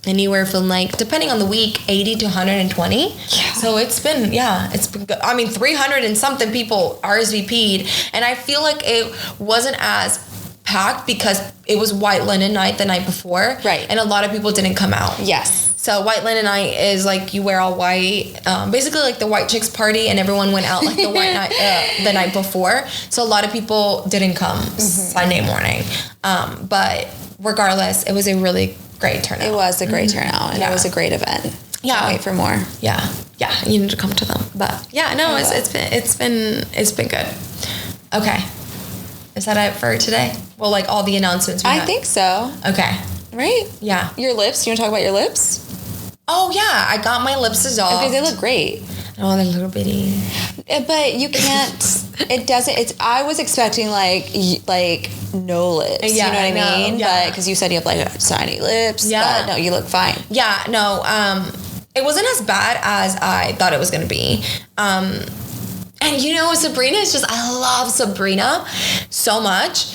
anywhere from like, depending on the week, 80 to 120. Yeah. So it's been good. I mean, 300 and something people RSVP'd, and I feel like it wasn't as packed because it was White Linen Night the night before. Right. And a lot of people didn't come out. Yes. So White Linen Night is like you wear all white, basically like the white chicks party, and everyone went out like the white night the night before. So a lot of people didn't come Sunday morning. But regardless, it was a really great turnout. It was a great turnout, and it was a great event. Yeah. Can't wait for more. Yeah. You need to come to them. But yeah, no, it's been good. Okay. Is that it for today? Well, like all the announcements we had? I think so. Okay. Right? Yeah. Your lips. You want to talk about your lips? Oh, yeah. I got my lips dissolved. Okay, they look great. Oh, they're a little bitty. But you can't. It doesn't. It's. I was expecting like no lips. Yeah, you know what I mean? yeah. But because you said you have like tiny lips. Yeah. But no, you look fine. Yeah, no, it wasn't as bad as I thought it was going to be. And you know, Sabrina is just, I love Sabrina so much.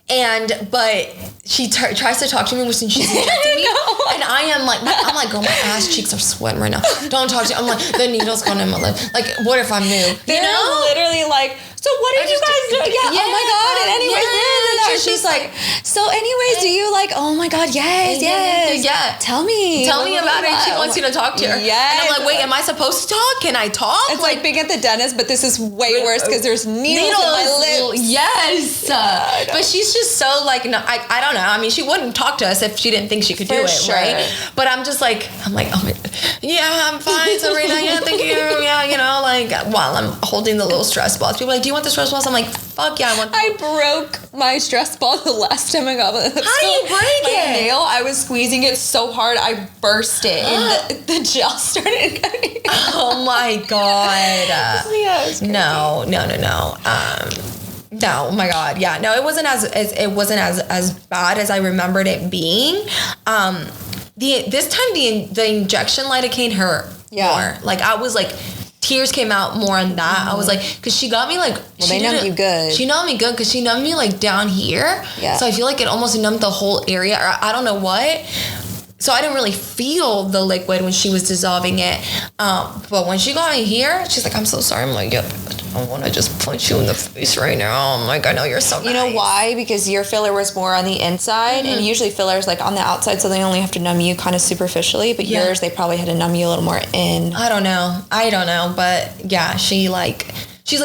But she tries to talk to me when she's injecting me. And I am like, I'm like, girl, my ass cheeks are sweating right now. Don't talk to me. I'm like, the needle's going in my lip. Like, what if I'm new? They're literally like, so what did you guys do? Yeah, oh my God. And anyways, she's like, so anyways, do you like, oh my God, yes. Yeah. Tell me about it. She wants you to talk to her. Yes. And I'm like, wait, am I supposed to talk? Can I talk? It's like being at the dentist, but this is way worse because there's needles in my lips. Yes. But she's just so like, no, I don't know. I mean, she wouldn't talk to us if she didn't think she could do it, right? But I'm just like, oh my God. Yeah, I'm fine, Sabrina. Yeah, thank you. Yeah, you know, like while I'm holding the little stress balls. People are like, do you want the stress balls? I'm like, fuck yeah, I want. I broke my stress ball the last time I got it. How do you break it? Nail. I was squeezing it so hard I burst it, and the gel started cutting. Oh my God. Yeah, it was crazy. No. No, oh my God, yeah, no, it wasn't as bad as I remembered it being. This time the injection lidocaine hurt more. Like I was like, tears came out more on that. I was like, because she got me like. Well, they numbed you good. She numbed me good because she numbed me like down here. Yeah. So I feel like it almost numbed the whole area, or I don't know what. So I didn't really feel the liquid when she was dissolving it. But when she got me here, she's like, I'm so sorry. I'm like, yep. I want to just punch you in the face right now. I'm like, I know you're so nice. You know why? Because your filler was more on the inside, and usually fillers like on the outside, so they only have to numb you kind of superficially. But yours, they probably had to numb you a little more in. I don't know, but yeah, she's like,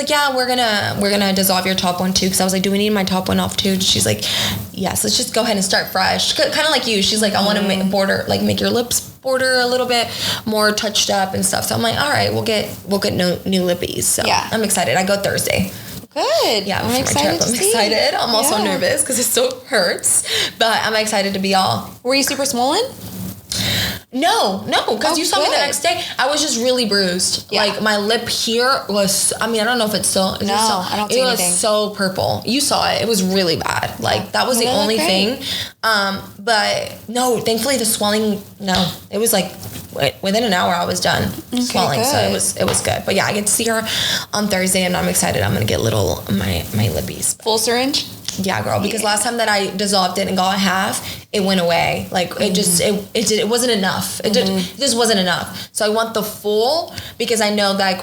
yeah, we're gonna dissolve your top one too. Because I was like, do we need my top one off too? She's like, yes, let's just go ahead and start fresh. Kind of like you. She's like, I want to make your lips border a little bit more touched up and stuff. So I'm like, all right, we'll get new lippies. So yeah, I'm excited. I go Thursday. Good. Yeah, I'm excited. I'm also nervous because it still hurts, but I'm excited to be all. Were you super swollen? No, because you saw me the next day. I was just really bruised. Yeah. Like my lip here was, I mean, I don't know if it's still. I don't see anything. It was so purple. You saw it. It was really bad. Like that was the only thing. But no, thankfully the swelling, no. It was like within an hour I was done swelling. Good. So it was good. But yeah, I get to see her on Thursday and I'm excited. I'm going to get my lippies. Full syringe? Yeah, girl, because last time that I dissolved it and got half, it went away. Like it wasn't enough. It just wasn't enough. So I want the full because I know that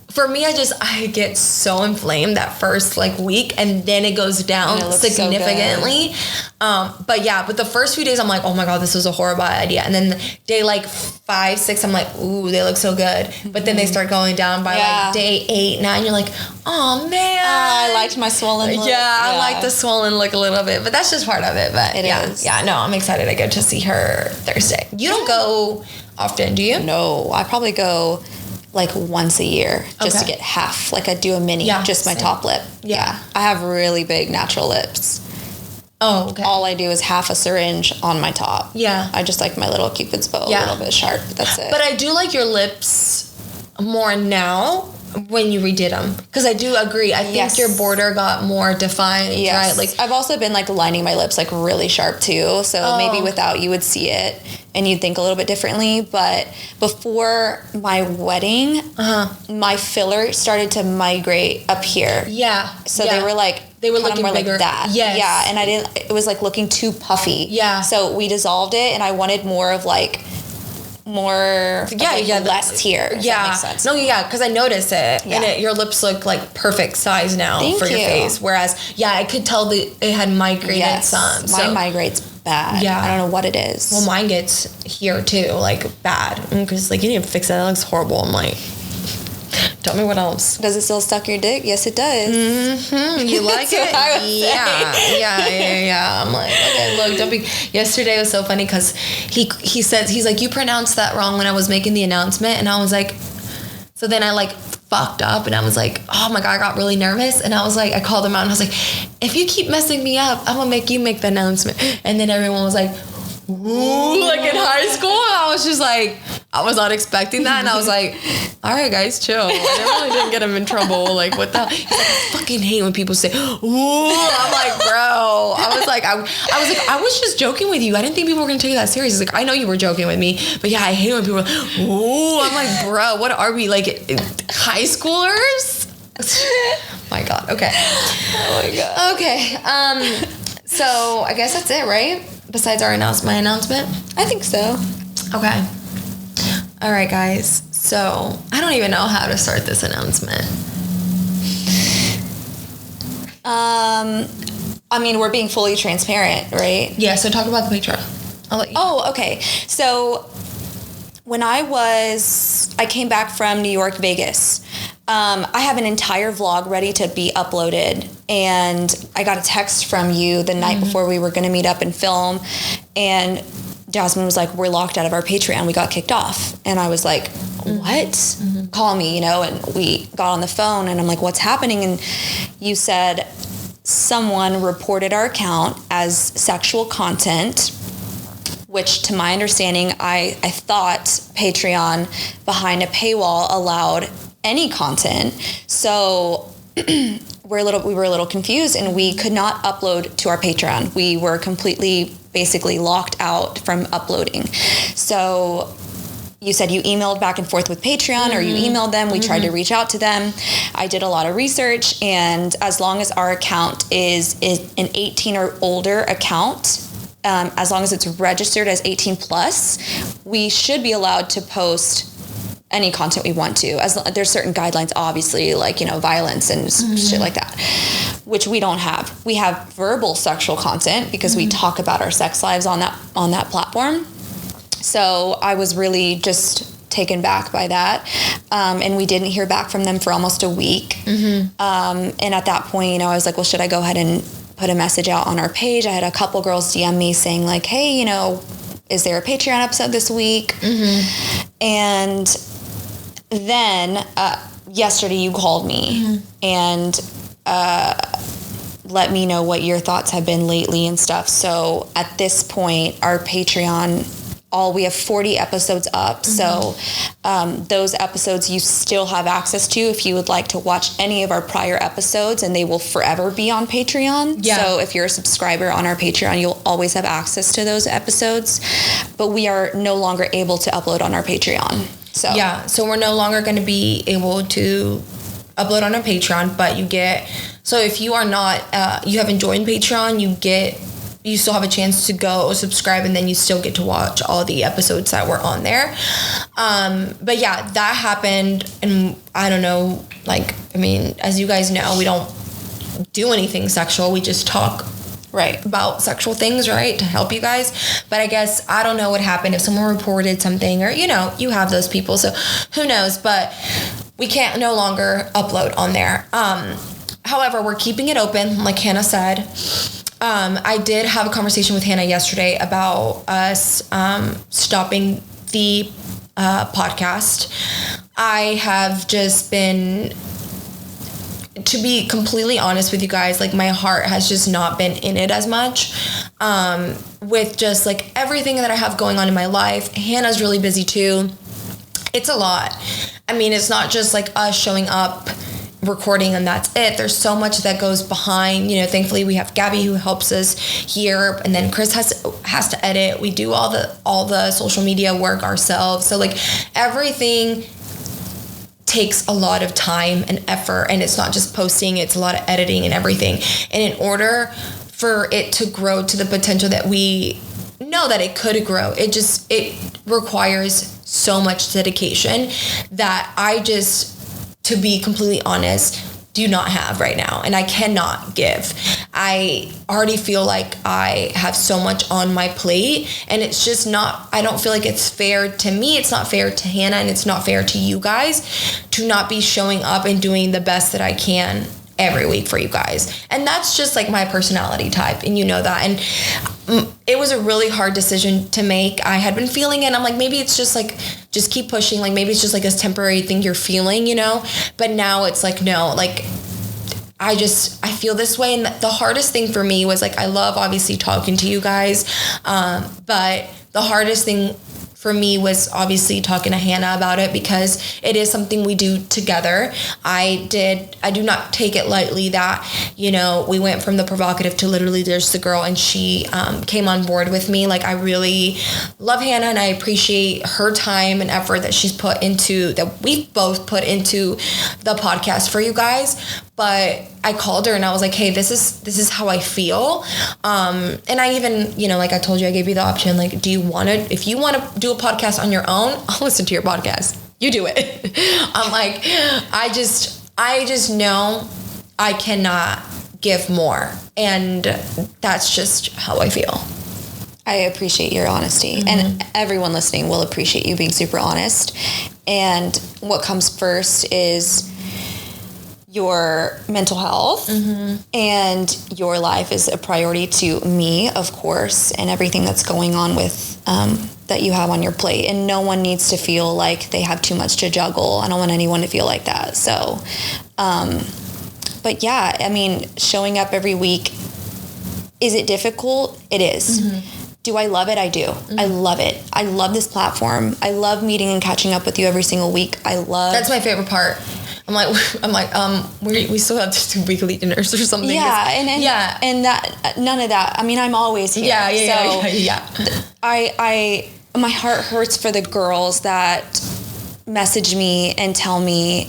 for me, I get so inflamed that first week and then it goes down significantly. But the first few days I'm like, oh my God, this was a horrible idea. And then day 5, 6, I'm like, ooh, they look so good. But then they start going down by day 8, 9. You're like, oh man. I liked my swollen look. Yeah, I like the swollen look a little bit, but that's just part of it. But it is. Yeah, no, I'm excited. I get to see her Thursday. You don't go often, do you? No, I probably go once a year just to get half. I do a mini, just my top lip. Yeah. I have really big natural lips. Oh, okay. All I do is half a syringe on my top. Yeah. I just like my little Cupid's bow a little bit sharp. That's it. But I do like your lips more now when you redid them. Because I do agree. I think your border got more defined. Yes. Right? I've also been lining my lips really sharp too. So maybe without you would see it and you'd think a little bit differently. But before my wedding, my filler started to migrate up here. Yeah. So they were they were looking more bigger. Like that. Yes. Yeah. And I didn't, it was looking too puffy. Yeah. So we dissolved it and I wanted more of less here. If that makes sense. No, because I noticed it. Yeah. And your lips look perfect size now for your face. Whereas, I could tell that it had migrated some. Mine migrates bad. Yeah. I don't know what it is. Well, mine gets here too, bad. Because you need to fix that. That looks horrible. I'm like, tell me what else. Does it still suck your dick? Yes, it does. Mm-hmm. You like it? Yeah. I'm like, okay, look, don't be. Yesterday was so funny because he says, he's like, you pronounced that wrong when I was making the announcement. And I was like, so then I fucked up, and I was like, oh my God, I got really nervous, and I was like, I called them out, and I was like, if you keep messing me up, I'm gonna make you make the announcement. And then everyone was like, ooh, like in high school. I was just like, I was not expecting that, and I was like, all right, guys, chill. I really didn't get him in trouble. Like, what the? He's like, I fucking hate when people say, ooh. I'm like, bro. I was just joking with you. I didn't think people were gonna take it that serious. He's like, I know you were joking with me, but yeah, I hate when people are like, ooh. I'm like, bro, what are we, like, high schoolers? My God. Okay. Oh my God. Okay. So I guess that's it, right? Besides my announcement? I think so. Okay. All right, guys. So I don't even know how to start this announcement. I mean, we're being fully transparent, right? Yeah, so talk about the Patreon. I'll let you. Oh, okay. So when I came back from New York, Vegas, I have an entire vlog ready to be uploaded, and I got a text from you the night before we were going to meet up and film, and Jasmine was like, we're locked out of our Patreon. We got kicked off. And I was like, what? Call me, and we got on the phone, and I'm like, what's happening? And you said someone reported our account as sexual content, which to my understanding, I thought Patreon behind a paywall allowed any content. So we were a little confused, and we could not upload to our Patreon. We were completely basically locked out from uploading. So you said you emailed back and forth with Patreon, or you emailed them. We tried to reach out to them. I did a lot of research, and as long as our account is an 18 or older account, as long as it's registered as 18 plus, we should be allowed to post any content we want to. There's certain guidelines, obviously, like, violence and shit like that, which we don't have. We have verbal sexual content because we talk about our sex lives on that platform. So I was really just taken back by that. And we didn't hear back from them for almost a week. And at that point, I was like, well, should I go ahead and put a message out on our page? I had a couple girls DM me saying like, hey, is there a Patreon episode this week? And then yesterday you called me and let me know what your thoughts have been lately and stuff. So at this point, our Patreon, we have 40 episodes up. So those episodes you still have access to if you would like to watch any of our prior episodes, and they will forever be on Patreon. Yeah. So if you're a subscriber on our Patreon, you'll always have access to those episodes. But we are no longer able to upload on our Patreon. So we're no longer going to be able to upload on our Patreon, but so if you are not, you haven't joined Patreon, you still have a chance to go subscribe, and then you still get to watch all the episodes that were on there. But yeah, that happened, and I don't know, as you guys know, we don't do anything sexual. We just talk about sexual things, right, to help you guys. But I guess, I don't know what happened, if someone reported something, or, you have those people, so who knows, but we can't no longer upload on there. However, we're keeping it open, like Hannah said. I did have a conversation with Hannah yesterday about us stopping the podcast. I have just been, to be completely honest with you guys, my heart has just not been in it as much with just everything that I have going on in my life. Hannah's really busy too. It's a lot. I mean, it's not just us showing up, recording, and that's it. There's so much that goes behind. Thankfully we have Gabby who helps us here, and then Chris has to edit. We do all the social media work ourselves. So everything takes a lot of time and effort, and it's not just posting, it's a lot of editing and everything. And in order for it to grow to the potential that we know that it could grow, it requires so much dedication that I just, to be completely honest, do not have right now, and I cannot give. I already feel like I have so much on my plate, and it's just not, I don't feel like it's fair to me, it's not fair to Hannah, and it's not fair to you guys to not be showing up and doing the best that I can every week for you guys. And that's just my personality type, and you know that. And it was a really hard decision to make. I had been feeling it, and I'm like, maybe it's just like, just keep pushing. Like, maybe it's just like this temporary thing you're feeling, you know? But now it's like, no, like, I feel this way. And the hardest thing for me was like, I love obviously talking to you guys. But the hardest thing for me was obviously talking to Hannah about it, because it is something we do together. I do not take it lightly that, you know, we went from the provocative to literally there's the girl, and she came on board with me. Like, I really love Hannah, and I appreciate her time and effort that we both put into the podcast for you guys. But I called her and I was like, hey, this is how I feel. And I even, you know, like I told you, I gave you the option, like, if you want to do a podcast on your own, I'll listen to your podcast. You do it. I'm like, I just know I cannot give more. And that's just how I feel. I appreciate your honesty, and everyone listening will appreciate you being super honest. And what comes first is your mental health, and your life is a priority to me, of course, and everything that's going on with that you have on your plate. And no one needs to feel like they have too much to juggle. I don't want anyone to feel like that. So, but yeah, I mean, showing up every week, is it difficult? It is. Do I love it? I do. I love it. I love this platform. I love meeting and catching up with you every single week. That's my favorite part. I'm like, we still have to do weekly dinners or something. Yeah, and that none of that. I mean, I'm always here. Yeah. My heart hurts for the girls that message me and tell me,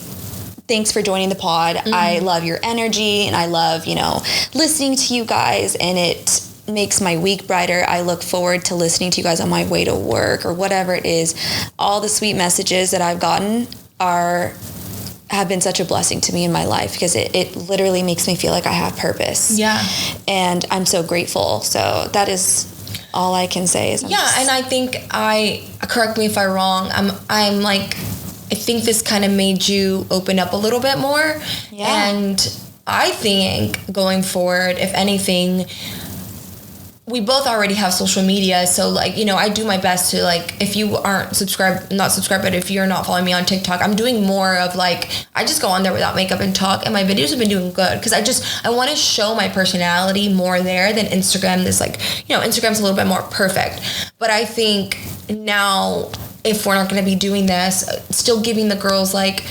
thanks for joining the pod. I love your energy, and I love, you know, listening to you guys, and it makes my week brighter. I look forward to listening to you guys on my way to work or whatever it is. All the sweet messages that I've gotten have been such a blessing to me in my life, because it literally makes me feel like I have purpose. Yeah. And I'm so grateful. So that is all I can say. And I think correct me if I'm wrong, I'm like, I think this kind of made you open up a little bit more. Yeah. And I think going forward, if anything, we both already have social media, so like, you know, I do my best to, like, if you aren't not subscribed, but if you're not following me on TikTok, I'm doing more of like, I just go on there without makeup and talk, and my videos have been doing good, because I want to show my personality more there than Instagram. This, like, you know, Instagram's a little bit more perfect, but I think now, if we're not going to be doing this, still giving the girls like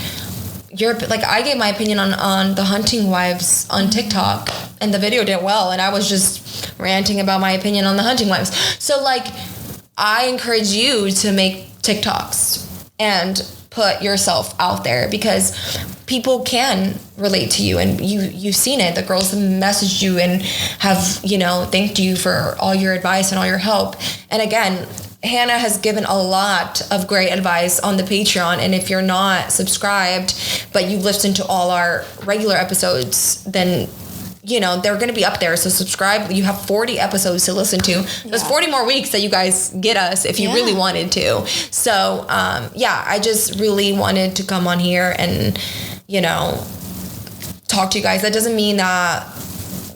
I gave my opinion on the hunting wives on TikTok, and the video did well, and I was just ranting about my opinion on the hunting wives. So like, I encourage you to make TikToks and put yourself out there, because people can relate to you, and you've seen it. The girls have messaged you and have, you know, thanked you for all your advice and all your help. And again, Hannah has given a lot of great advice on the Patreon, and if you're not subscribed, but you listen to all our regular episodes, then, you know, they're going to be up there. So subscribe. You have 40 episodes to listen to. There's 40 more weeks that you guys get us if you really wanted to. So, I just really wanted to come on here and, you know, talk to you guys. That doesn't mean that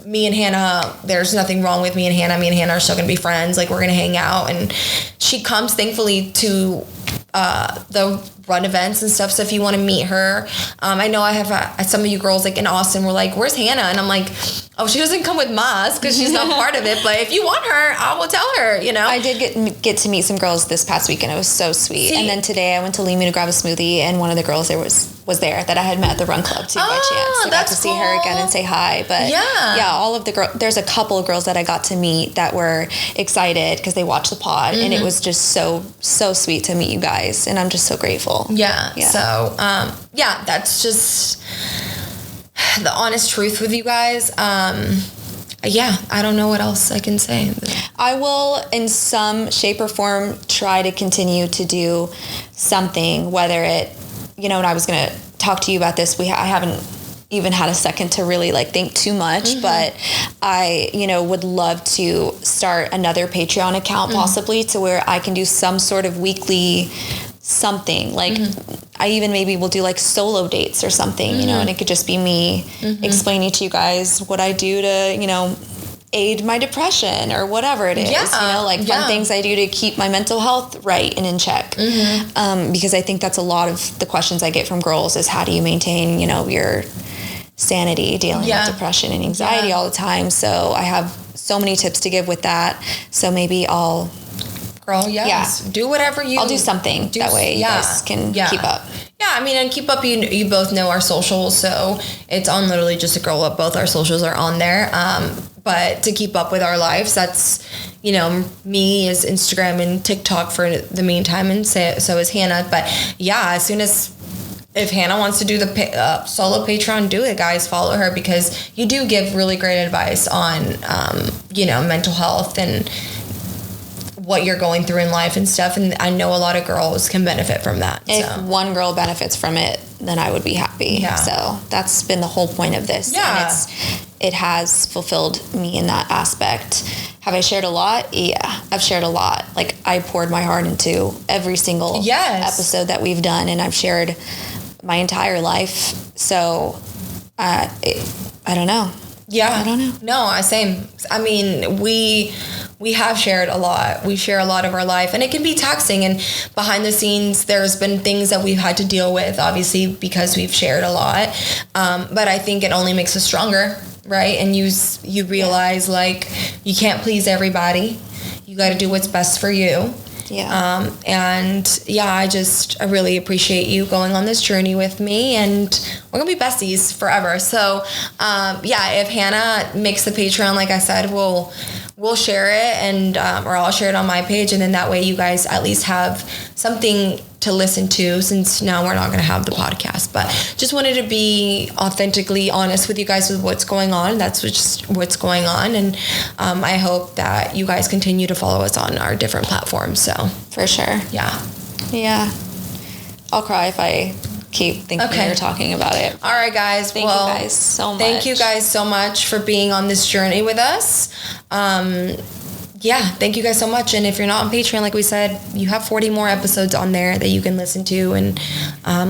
me and Hannah, there's nothing wrong with me and Hannah. Me and Hannah are still going to be friends. Like, we're going to hang out. And she comes, thankfully, to the run events and stuff. So if you want to meet her, I know I have some of you girls, like, in Austin, were like, where's Hannah? And I'm like, oh, she doesn't come with Mas because she's not part of it. But if you want her, I will tell her, you know. I did get to meet some girls this past weekend. It was so sweet. And then today I went to Lemu to grab a smoothie, and one of the girls there was there that I had met at the run club too by chance. So I got to see her again and say hi. But all of the girls, there's a couple of girls that I got to meet that were excited because they watched the pod, and it was just so sweet to meet you guys, and I'm just so grateful. Yeah. So that's just the honest truth with you guys. I don't know what else I can say. I will, in some shape or form, try to continue to do something, whether it, you know, and I was going to talk to you about this. I haven't even had a second to really think too much, but I, would love to start another Patreon account possibly to where I can do some sort of weekly something. I even maybe will do solo dates or something, and it could just be me explaining to you guys what I do to, aid my depression or whatever it is. Fun things I do to keep my mental health right and in check. Because I think that's a lot of the questions I get from girls is how do you maintain, your sanity dealing with depression and anxiety all the time. So I have so many tips to give with that. So maybe I'll... Girl, yes. Yeah. Do whatever I'll do something. That way you guys can keep up. Yeah, I mean, and keep up, you both know our socials, so it's on literally just a girl up. Both our socials are on there. But to keep up with our lives, that's, me is Instagram and TikTok for the meantime, and so is Hannah. But yeah, if Hannah wants to do the solo Patreon, do it, guys. Follow her because you do give really great advice on, mental health and what you're going through in life and stuff. And I know a lot of girls can benefit from that. If one girl benefits from it, then I would be happy. Yeah. So that's been the whole point of this. Yeah. And it has fulfilled me in that aspect. Have I shared a lot? Yeah, I've shared a lot. Like, I poured my heart into every single episode that we've done, and I've shared my entire life. So I don't know. Yeah. I don't know. No, same. I mean, we have shared a lot. We share a lot of our life, and it can be taxing. And behind the scenes, there's been things that we've had to deal with, obviously, because we've shared a lot. But I think it only makes us stronger, right? And you realize, like, you can't please everybody. You got to do what's best for you. Yeah. I really appreciate you going on this journey with me, and we're gonna be besties forever. So, if Hannah makes the Patreon, like I said, we'll share it, and or I'll share it on my page, and then that way you guys at least have something to listen to, since now we're not going to have the podcast. But just wanted to be authentically honest with you guys with what's going on. That's just what's going on, and I hope that you guys continue to follow us on our different platforms. So for sure. Yeah, I'll cry if I keep thinking you're talking about it. All right, guys. Thank you guys so much. Thank you guys so much for being on this journey with us. Thank you guys so much. And if you're not on Patreon, like we said, you have 40 more episodes on there that you can listen to and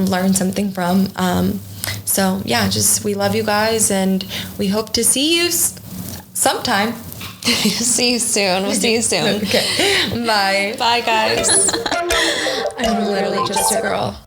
learn something from. We love you guys, and we hope to see you sometime. See you soon. We'll see you soon. Okay. Bye. Bye, guys. I'm literally just a girl.